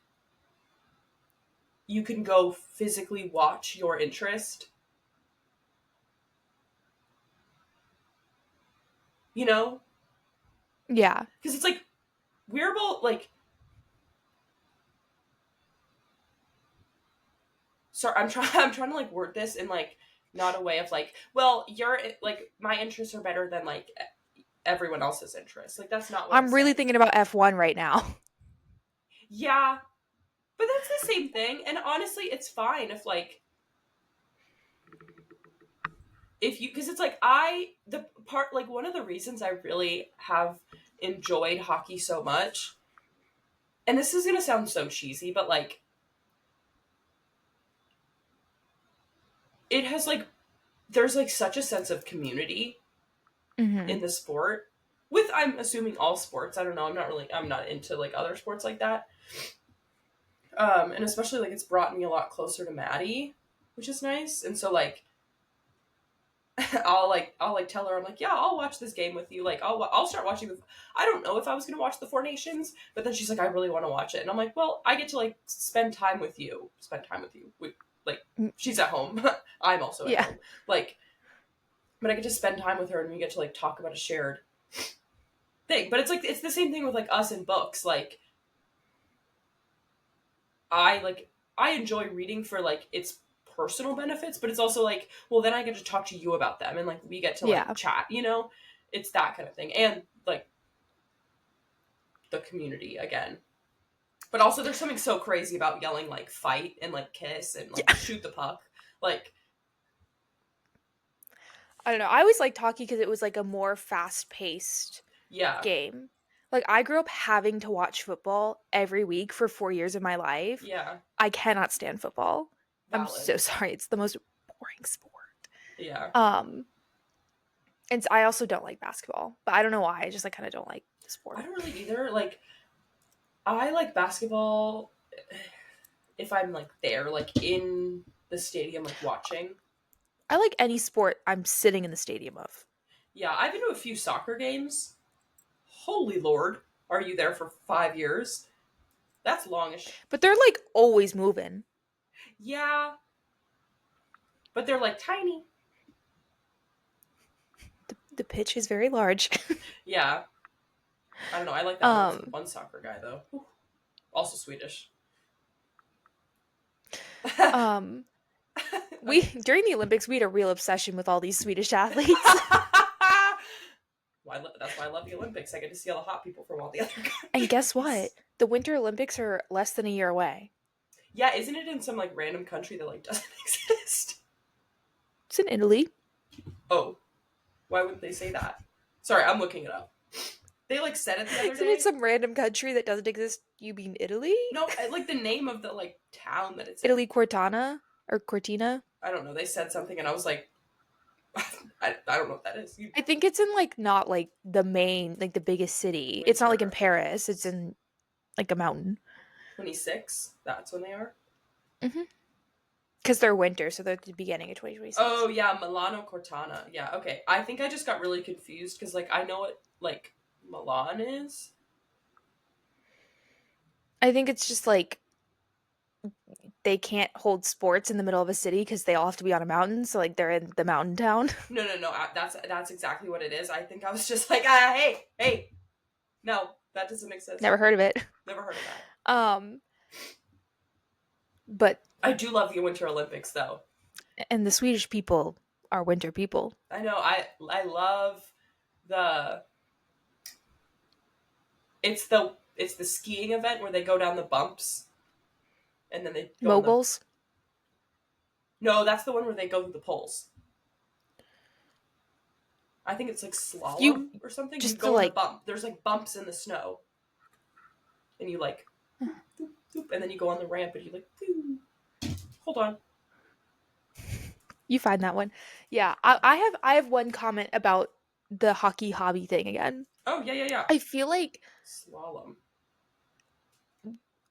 you can go physically watch your interest, you know? Yeah. Because it's like we're both like sorry, I'm trying to like word this in like not a way of like, well, you're like my interests are better than like everyone else's interests. Like that's not what I'm I'm really saying. thinking about F1 right now. Yeah, but that's the same thing. And honestly, it's fine if like if you because it's like I the part like one of the reasons I really have enjoyed hockey so much, and this is gonna sound so cheesy, but like it has like there's like such a sense of community Mhm. in the sport with I'm assuming all sports. I don't know. I'm not into like other sports like that. And especially like it's brought me a lot closer to Maddie, which is nice. And so like I'll like tell her I'm like, yeah, I'll watch this game with you. Like I'll start watching the I don't know if I was going to watch the Four Nations, but then she's like I really want to watch it. And I'm like, well, I get to like spend time with you. Spend time with you. Like Mm, she's at home. I'm also at yeah. home. Like but I get to spend time with her and we get to like talk about a shared thing. But it's like it's the same thing with like us in books. Like I enjoy reading for like its personal benefits, but it's also like, well, then I get to talk to you about them and like we get to like Yeah. chat, you know? It's that kind of thing. And like the community again. But also there's something so crazy about yelling like fight and like kiss and like Yeah. shoot the puck. Like, I don't know. I always liked hockey because it was like a more fast-paced yeah. game. Like I grew up having to watch football every week for 4 years of my life. Yeah. I cannot stand football. I'm Valid. so sorry. It's the most boring sport. Yeah. Um and I also don't like basketball, but I don't know why. I just like kind of don't like the I sport. don't really either. Like I like basketball if I'm like there, like in the stadium, like watching. I like any sport I'm sitting in the stadium of. Yeah, I've been to a few soccer games. Holy Lord, are you there for 5 years? That's longish. But they're like always moving. Yeah, but they're like tiny. The pitch is very large. Yeah, I don't know. I like that um one soccer guy though. Whew. Also Swedish. um we Okay. during the Olympics we had a real obsession with all these Swedish athletes. That's why I love the Olympics. I get to see all the hot people from all the other And guess what? countries. The Winter Olympics are less than a year away. Yeah, isn't it in some like random country that like doesn't exist? It's in Italy. Oh, why would they say that? Sorry, I'm looking it up. They like said it the other Isn't it day. some random country that doesn't exist? You mean Italy? No, like the name of the like town that it's in. Italy Cortana or Cortina? I don't know. They said something, and I was like, I don't know what that is. I think it's in like not like the main, like the biggest city. It's not like in Winter Paris. It's Olympics in like a mountain. 26. That's when they are. Hmm Because they're winter, so they're at the beginning of 2026. Oh yeah, Milano Cortana. Yeah, okay. I think I just got really confused because like I know what like Milan is. I think it's just like they can't hold sports in the middle of a city because they all have to be on a mountain. So like they're in the mountain town. No. That's exactly what it is. I think I was just like, hey. No, that doesn't exist. Never heard of it. Never heard of that. But I do love the Winter Olympics though. and the Swedish people are winter people. I know. I love the. It's the skiing event where they go down the bumps, and then they go Moguls. No, that's the one where they go through the poles. I think it's like slalom or something. Just you go like the bump. There's like bumps in the snow, and you like, boop, boop, and then you go on the ramp, and you like, boop. Hold on. You find that one. Yeah, I have one comment about the hockey hobby thing again. Oh yeah. I feel like Slalom.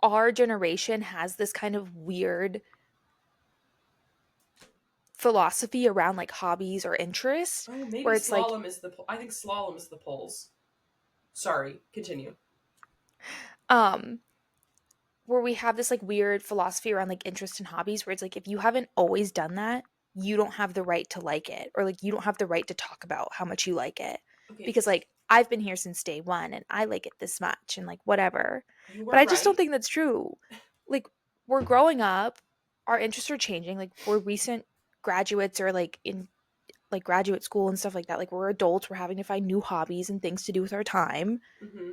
our generation has this kind of weird philosophy around like hobbies or interests. Oh, maybe where it's slalom like is the. I think slalom is the poles. Sorry, continue. Where we have this like weird philosophy around like interest in hobbies where it's like if you haven't always done that, you don't have the right to like it, or like you don't have the right to talk about how much you like it. Okay. Because like I've been here since day one and I like it this much and like whatever. You were But I just don't right. think that's true. Like we're growing up, our interests are changing. Like we're recent graduates or like in like graduate school and stuff like that. Like we're adults, we're having to find new hobbies and things to do with our time. Mm-hmm.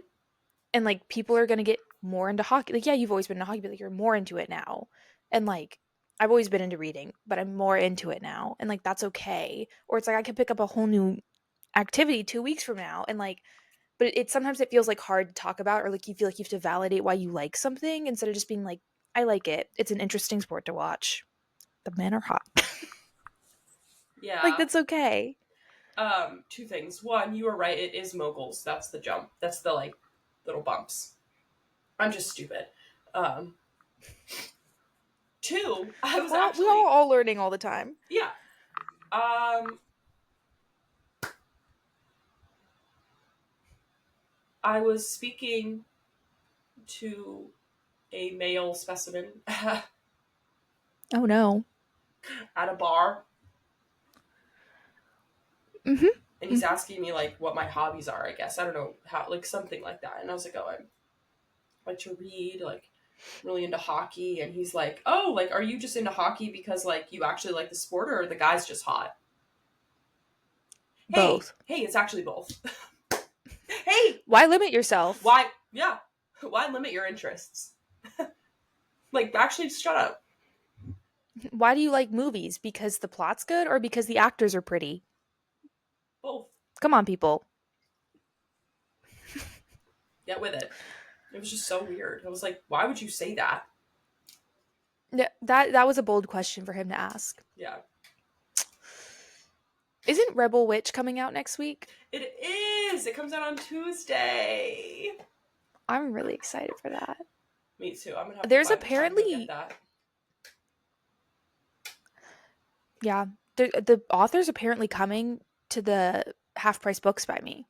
And like people are gonna get more into hockey. Like, yeah, you've always been into hockey, but like you're more into it now. And like I've always been into reading, but I'm more into it now. And like that's okay. Or it's like I could pick up a whole new activity 2 weeks from now. And like but it sometimes it feels like hard to talk about, or like you feel like you have to validate why you like something instead of just being like, I like it. It's an interesting sport to watch. The men are hot. Like Yeah. that's okay. Two things. One, you were right. It is moguls. That's the jump. That's the like little bumps. I'm just stupid. Um, Two, I was We're all learning all the time. yeah. I was speaking to a male specimen at Oh no. a bar, Mm-hmm. and he's asking me like what my hobbies are. I guess I don't know how, like something like that. And I was like, oh, I like to read, like really into hockey. And he's like, oh, like are you just into hockey because like you actually like the sport, or the guy's just hot? Both. Hey, it's actually both. Hey, Why limit yourself? why? Yeah, why limit your interests? Like, actually, shut up. Why do you like movies? Because the plot's good or because the actors are pretty? Both. Come on, people. Get with it. It was just so weird. I was like, why would you say that? Yeah, that was a bold question for him to ask. Yeah. Isn't Rebel Witch coming out next week? It is. It comes out on Tuesday. I'm really excited for that. Me too. I'm gonna have There's to find apparently time to get that. Yeah, the author's apparently coming to the Half Price Books by me.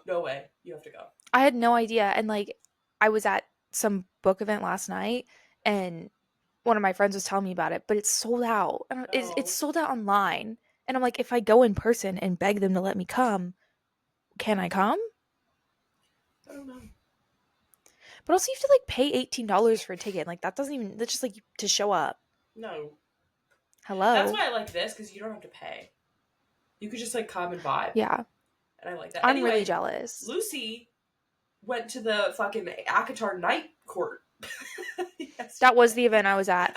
No way. You have to go. I had no idea, and like I was at some book event last night, and one of my friends was telling me about it, but it's sold out. And it's Oh. sold out online, and I'm like, if I go in person and beg them to let me come, can I come? I don't know. But also, you have to like pay $18 for a ticket. Like that doesn't even. That's just like to show up. No. Hello. That's why I like this, because you don't have to pay. You could just like come and vibe. Yeah. And I like that. I'm Anyway, really jealous. Lucy went to the fucking Akatar Night Court. That was the event I was at.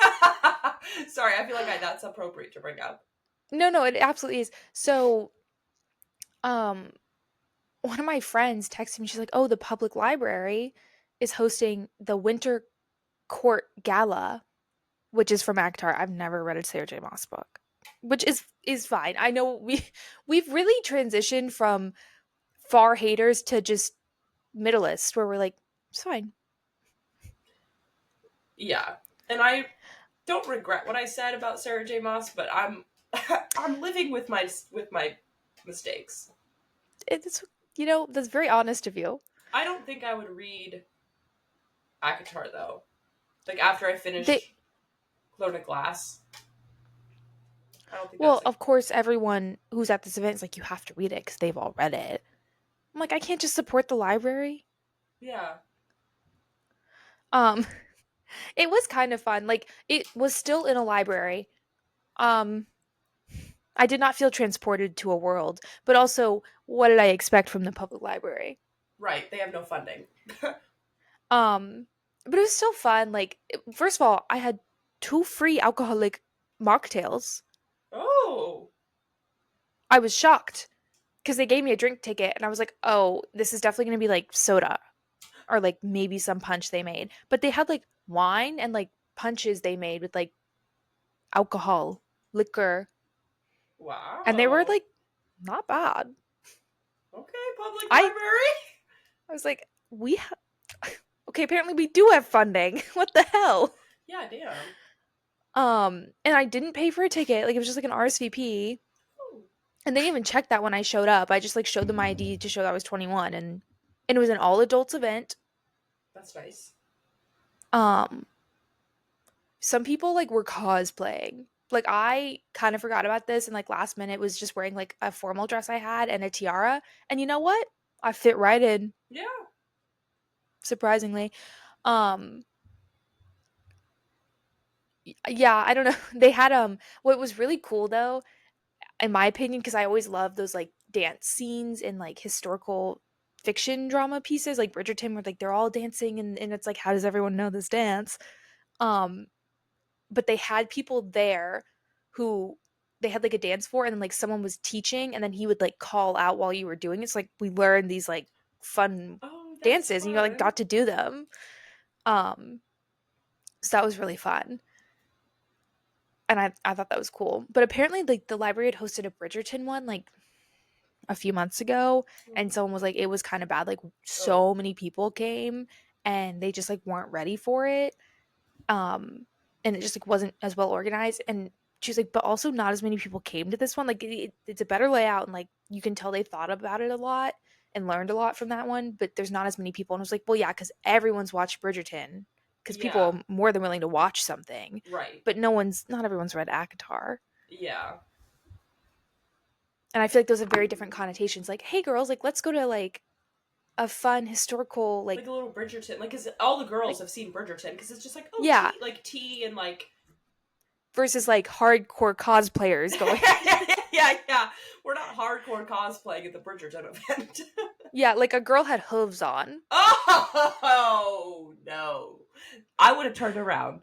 Sorry, I feel like that's appropriate to bring up. No, it absolutely is. So, one of my friends texted me. She's like, "Oh, the public library is hosting the Winter Court Gala, which is from Akhtar." I've never read a Sarah J. Maas book, which is fine. I know we've really transitioned from far haters to just middleists, where we're like, it's fine. Yeah, and I don't regret what I said about Sarah J. Maas, but I'm I'm living with my mistakes. It's, that's very honest of you. I don't think I would read ACOTAR though. Like after I They finish Clone of Glass, I don't think that's Well, a of course, everyone who's at this event is like, you have to read it because they've all read it. I'm like, I can't just support the library. yeah. Um, it was kind of fun. Like, it was still in a library. Um, I did not feel transported to a world, but also, what did I expect from the public library? Right, they have no funding. Um, but it was still fun. Like, first of all, I had 2 free alcoholic mocktails. Oh, I was shocked because they gave me a drink ticket, and I was like, oh, this is definitely going to be like soda or like maybe some punch they made. But they had like wine and like punches they made with like alcohol, liquor, and they were wow. like not bad. Okay, public I library. I was like, okay, apparently we do have funding. What the hell? Yeah, damn. And I didn't pay for a ticket. Like it was just like an RSVP. Ooh, And they didn't even check that when I showed up. I just like showed them my ID to show that I was 21, and it was an all adults event. that's nice. Um some people like were cosplaying. Like I kind of forgot about this and like last minute was just wearing like a formal dress I had and a tiara. And you know what? I fit right in, Yeah. surprisingly. Um yeah, I don't know. They had what was really cool though, in my opinion, because I always love those like dance scenes in like historical fiction drama pieces like Bridgerton where like they're all dancing and it's like how does everyone know this dance? Um but they had people there who they had like a dance for and then like someone was teaching and then he would like call out while you were doing it. So like we learned these like fun Oh, that's dances and you like fun. got to do them. Um so that was really fun. And I thought that was cool. But apparently like the library had hosted a Bridgerton one like a few months ago and someone was like it was kind of bad. Like Oh, so many people came and they just like weren't ready for it. And it just like wasn't as well organized and she's like but also not as many people came to this one like it's a better layout and like you can tell they thought about it a lot and learned a lot from that one but there's not as many people and I was like well yeah because everyone's watched Bridgerton because people yeah. are more than willing to watch something Right. but not everyone's read ACOTAR Yeah. and I feel like those have very different connotations like hey girls like let's go to like a fun historical Like a little Bridgerton, like, cause all the girls like have seen Bridgerton, cause it's just like, oh, yeah tea, like tea and like, versus like hardcore cosplayers going yeah, yeah. We're not hardcore cosplaying at the Bridgerton event. yeah like a girl had hooves on. Oh no! I would have turned around.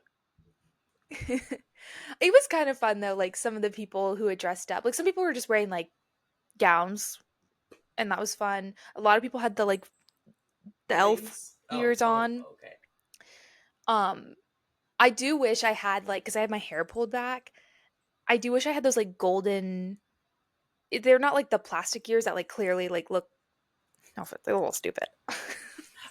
It was kind of fun though, like some of the people who had dressed up. Like some people were just wearing like gowns and that was fun. A lot of people had the elf Wings. Oh, ears oh, on. okay. Um I do wish I had like cuz I had my hair pulled back. I do wish I had those like golden they're not like the plastic ears that like clearly like look no, they're a little stupid.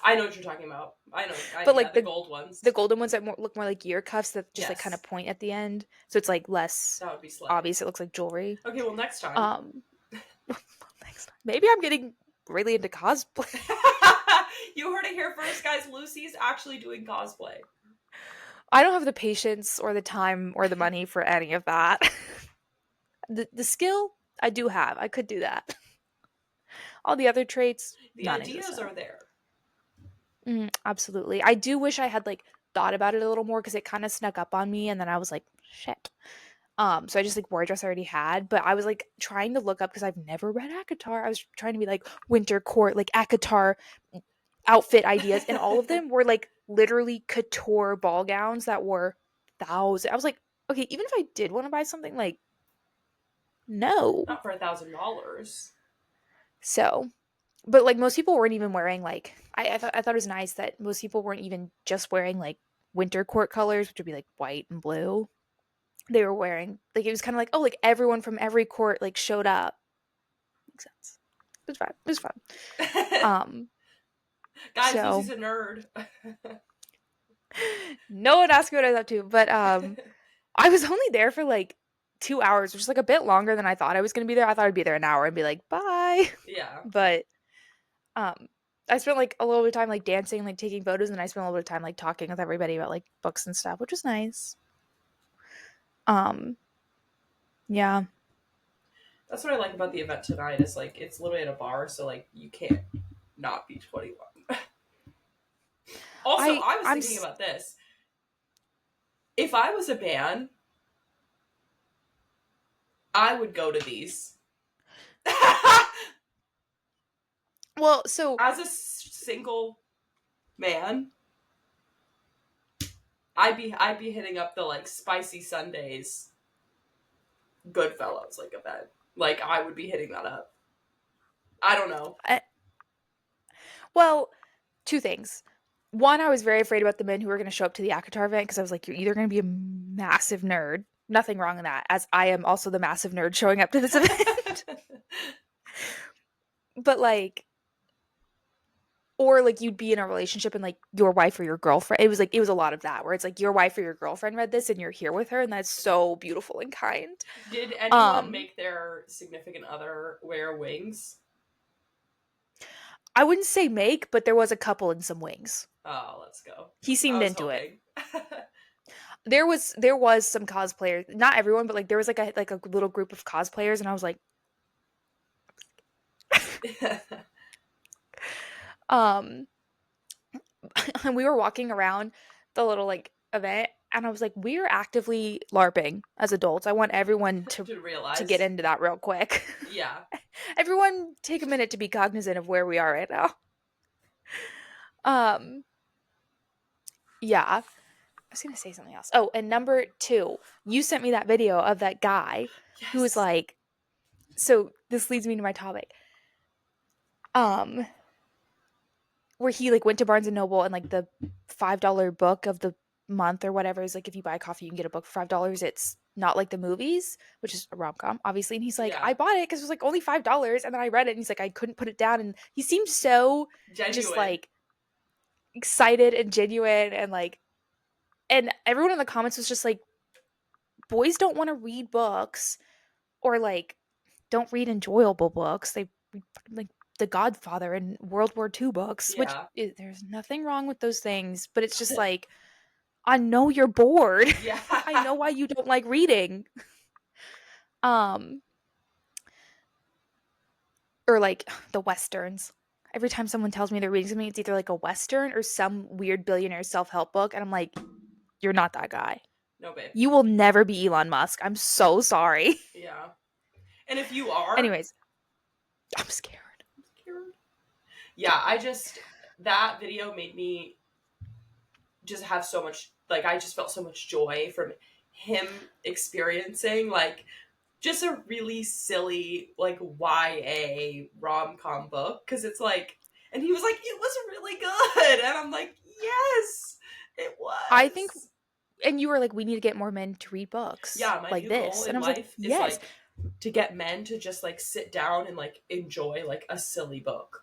I know what you're talking about. I know. But Yeah, like the gold the ones. golden ones that look more like ear cuffs that just like kind of Yes, point at the end. So it's like less that would be slay. obvious it looks like jewelry. Okay, well, next time. Um next time. Maybe I'm getting really into cosplay. You heard it here first, guys. Lucy's actually doing cosplay. I don't have the patience or the time or the money for any of that. The skill I do have. I could do that. All the other traits The ideas non-existent. are there. Absolutely. I do wish I had like thought about it a little more because it kind of snuck up on me and then I was like, shit. So I just like wore a dress I already had, but I was like trying to look up because I've never read ACOTAR. I was trying to be like winter court, like ACOTAR outfit ideas, and all of them were like literally couture ball gowns that were thousands. I was like, okay, even if I did want to buy something, like, no. Not for $1,000. So, but like most people weren't even wearing like I thought it was nice that most people weren't even just wearing like winter court colors, which would be like white and blue. They were wearing like it was kind of like oh like everyone from every court like showed up. Makes sense. It was fun. It was fun. Um, Guys, so Lucy's a nerd. no one asked me what I was up to, but I was only there for like 2 hours, which is like a bit longer than I thought I was gonna be there. I thought I'd be there an hour and be like, bye. Yeah. But um I spent like a little bit of time like dancing, like taking photos, and I spent a little bit of time like talking with everybody about like books and stuff, which was nice. Um yeah. That's what I like about the event tonight is like it's literally at a bar, so like you can't not be 21. Also, I I was I'm thinking s- about this. If I was a band, I would go to these. well, so As a single man, I'd be hitting up the like spicy Sundays, Goodfellas like event. Like I would be hitting that up. I don't know. I, well, two things. One, I was very afraid about the men who were going to show up to the ACOTAR event because I was like, you're either going to be a massive nerd. Nothing wrong in that, as I am also the massive nerd showing up to this event. But like, or like you'd be in a relationship and like your wife or your girlfriend. It was a lot of that where it's like your wife or your girlfriend read this and you're here with her, and that's so beautiful and kind. Did anyone Um, make their significant other wear wings? I wouldn't say make, but there was a couple in some wings. Oh, let's go. He I seemed was into it. hoping. There was some cosplayers, not everyone, but like there was like a little group of cosplayers, and I was like, um, and we were walking around the little like event, and I was like, we are actively LARPing as adults. I want everyone To to get realize. into that real quick. Yeah. Everyone take a minute to be cognizant of where we are right now. Um, yeah. I was gonna say something else. Oh, and number two, you sent me that video of that guy who was Yes. like, so this leads me to my topic. Um, where he like went to Barnes and Noble and like the $5 book of the month or whatever is like if you buy coffee you can get a book for $5. It's not like the movies, which is a rom com, obviously. And he's like, Yeah. I bought it because it was like only $5, and then I read it, and he's like, I couldn't put it down, and he seemed so just Genuine. like excited and genuine, and like, and everyone in the comments was just like, boys don't want to read books or like don't read enjoyable books. They read like The Godfather and World War II books, which Yeah. there's nothing wrong with those things, but it's just like, I know you're bored. Yeah. I know why you don't like reading. Um, or like the westerns. Every time someone tells me they're reading something, it's either like a western or some weird billionaire self-help book, and I'm like, you're not that guy. No, babe. You will never be Elon Musk. I'm so sorry. Yeah. And if you are, Anyways, I'm scared. yeah, that video made me just have so much, like, I just felt so much joy from him experiencing, like, just a really silly, like, YA rom com book. Because it's like, and he was like, it was really good. And I'm like, yes, it I think, was. and you were like, we need to get more men to read books Yeah, my like new goal this. And in I was like, life is yes. like to get men to just like sit down and like enjoy like a silly book.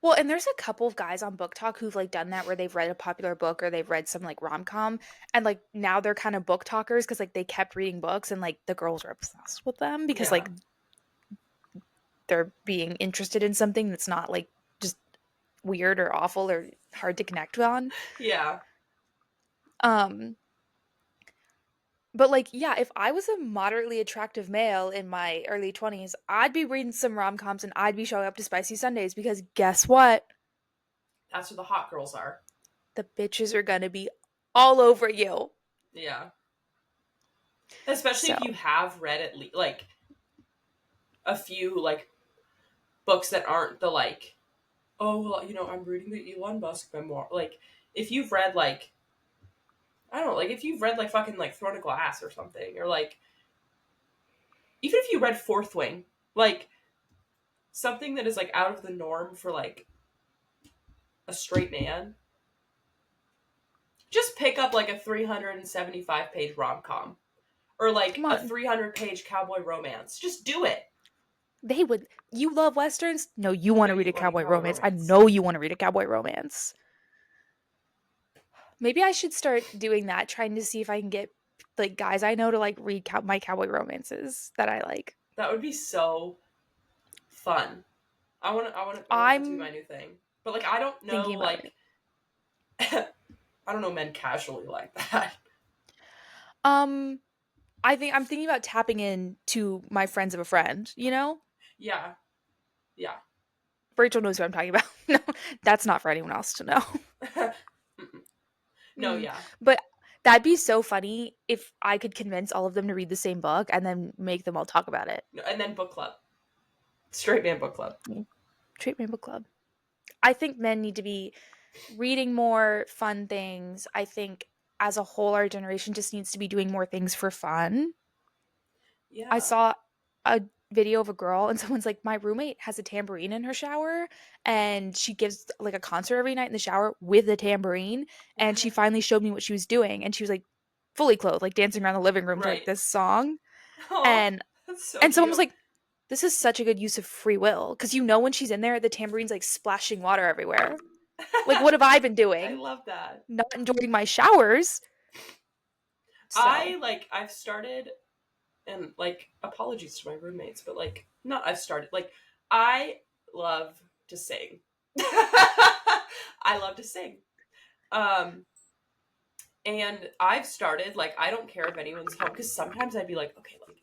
Well, and there's a couple of guys on Book Talk who've like done that where they've read a popular book or they've read some like rom-com, and like now they're kind of book talkers because like they kept reading books and like the girls are obsessed with them because Yeah. like they're being interested in something that's not like just weird or awful or hard to connect on. Yeah. Um but like yeah, if I was a moderately attractive male in my early 20s, I'd be reading some rom-coms and I'd be showing up to Spicy Sundays because guess what? That's where the hot girls are. The bitches are gonna be all over you. Yeah. Especially So if you have read at least like a few like books that aren't the like, oh well, I'm reading the Elon Musk memoir. Like if you've read like, I don't know, like if you've read like fucking like Throne of Glass or something, or like even if you read Fourth Wing, like something that is like out of the norm for like a straight man, just pick up like a 375-page rom-com or like come a on. 300-page cowboy romance. Just do it. They would. You love westerns? No, you I want know to read you a want a cowboy cowboy romance. I romance. know you want to read a cowboy romance. Maybe I should start doing that, trying to see if I can get like guys I know to like read my cowboy romances that I like. That would be so fun. I want that to be my I'm new thing. But like, I don't know, thinking about it. like, I don't know men casually like that. Um, I'm thinking about tapping in to my friends of a friend, you know? Yeah, yeah. Rachel knows what I'm talking about. No, that's not for anyone else to know. No, Mm, yeah. but that'd be so funny if I could convince all of them to read the same book and then make them all talk about it. No, and then book club, straight man book club. Mm, Treatment book club. I think men need to be reading more fun things. I think as a whole, our generation just needs to be doing more things for fun. I Yeah, saw a video of a girl and someone's like, my roommate has a tambourine in her shower and she gives like a concert every night in the shower with a tambourine. And she finally showed me what she was doing. And she was like fully clothed, like dancing around the living room to like right. this song. Oh, And that's so and someone was cute. like, this is such a good use of free will. Because you know when she's in there, the tamborine's like splashing water everywhere. Like, what have I been I doing? love that. Not enjoying my showers. So I've started, and like apologies to my roommates, but like not I've started, like I love to sing. I love to sing. Um and I've started, like, I don't care if anyone's home, because sometimes I'd be like, okay, like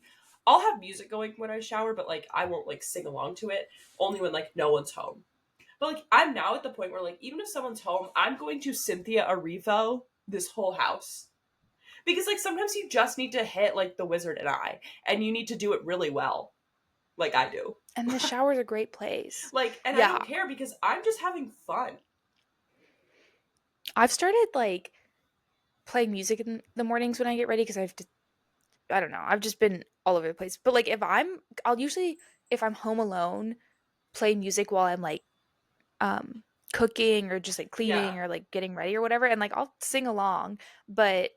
I'll have music going when I shower, but like I won't like sing along to it, only when like no one's home. But like I'm now at the point where like even if someone's home, I'm going to Cynthia Erivo this whole house. Because like sometimes you just need to hit like the Wizard and I, and you need to do it really well, like I do. and the shower's a great place. Like, and I Yeah. don't care because I'm just having fun. I've started like playing music in the mornings when I get ready because I don't know, I've just been all over the place. But like I'll usually, if I'm home alone, play music while I'm like um cooking or just like Yeah, cleaning or like getting ready or whatever. And like I'll sing along. But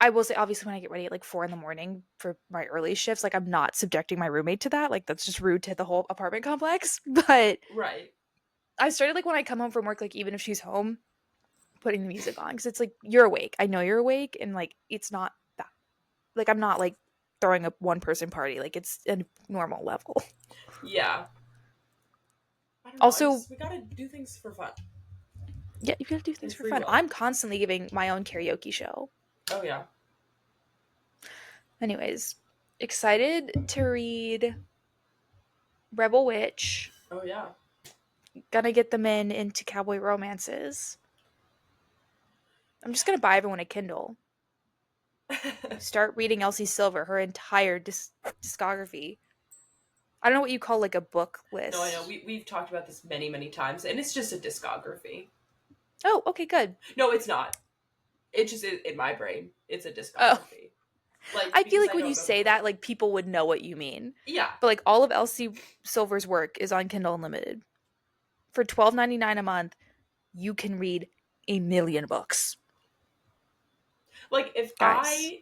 I will say obviously when I get ready at like 4 in the morning for my early shifts, like I'm not subjecting my roommate to that. Like that's just rude to the whole apartment complex. But right. I started like when I come home from work, like even if she's home, putting the music on because it's like you're awake. I know you're awake, and like it's not that like I'm not like throwing a one person party. Like it's a normal level. Yeah. I don't know. Also, We gotta do things for fun yeah, you gotta do things and for free fun. will. I'm constantly giving my own karaoke show. Oh yeah. Anyways, excited to read Rebel Witch. Oh yeah. Gonna get them into cowboy romances. I'm just gonna buy everyone a Kindle. Start reading Elsie Silver, her entire discography. I don't know what you call like a book No, I know. list. We've talked about this many, many times, and it's just a discography. Oh, okay, good. No, it's not. It just in my brain, it's a Oh, discography. Like I feel because like I when you don't know the say that, whole. like people would know what you mean. Yeah. But like all of Elsie Silver's work is on Kindle Unlimited. For $12.99 a month, you can read a million books. Like if Guys. I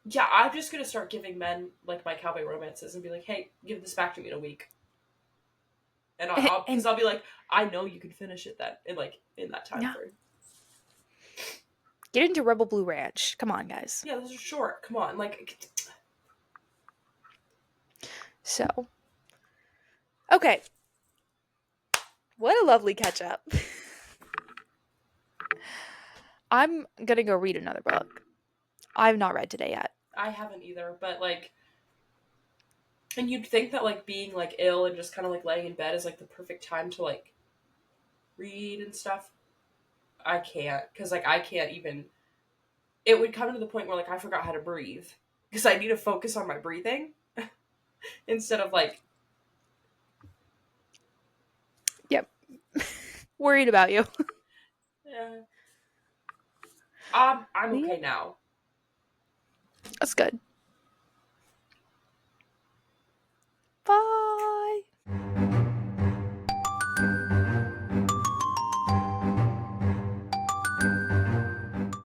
yeah, I'm just gonna start giving men like my cowboy romances and be like, hey, give this back to me in a week. And I'll because And I'll be like, I know you can finish it then in that time yeah, frame. get into Rebel Blue Ranch. Come on, guys. Yeah, those are short. Come on, like So, okay. What a lovely catch up. I'm gonna go read another book. I've not read today yet. I haven't either, but like, and you'd think that like being like ill and just kind of like laying in bed is like the perfect time to like read and stuff. I can't because like I can't even. It would come to the point where like I forgot how to breathe because I need to focus on my breathing instead of like Yep. Worried about you. yeah. I'm Yeah, okay now. that's good. Bye.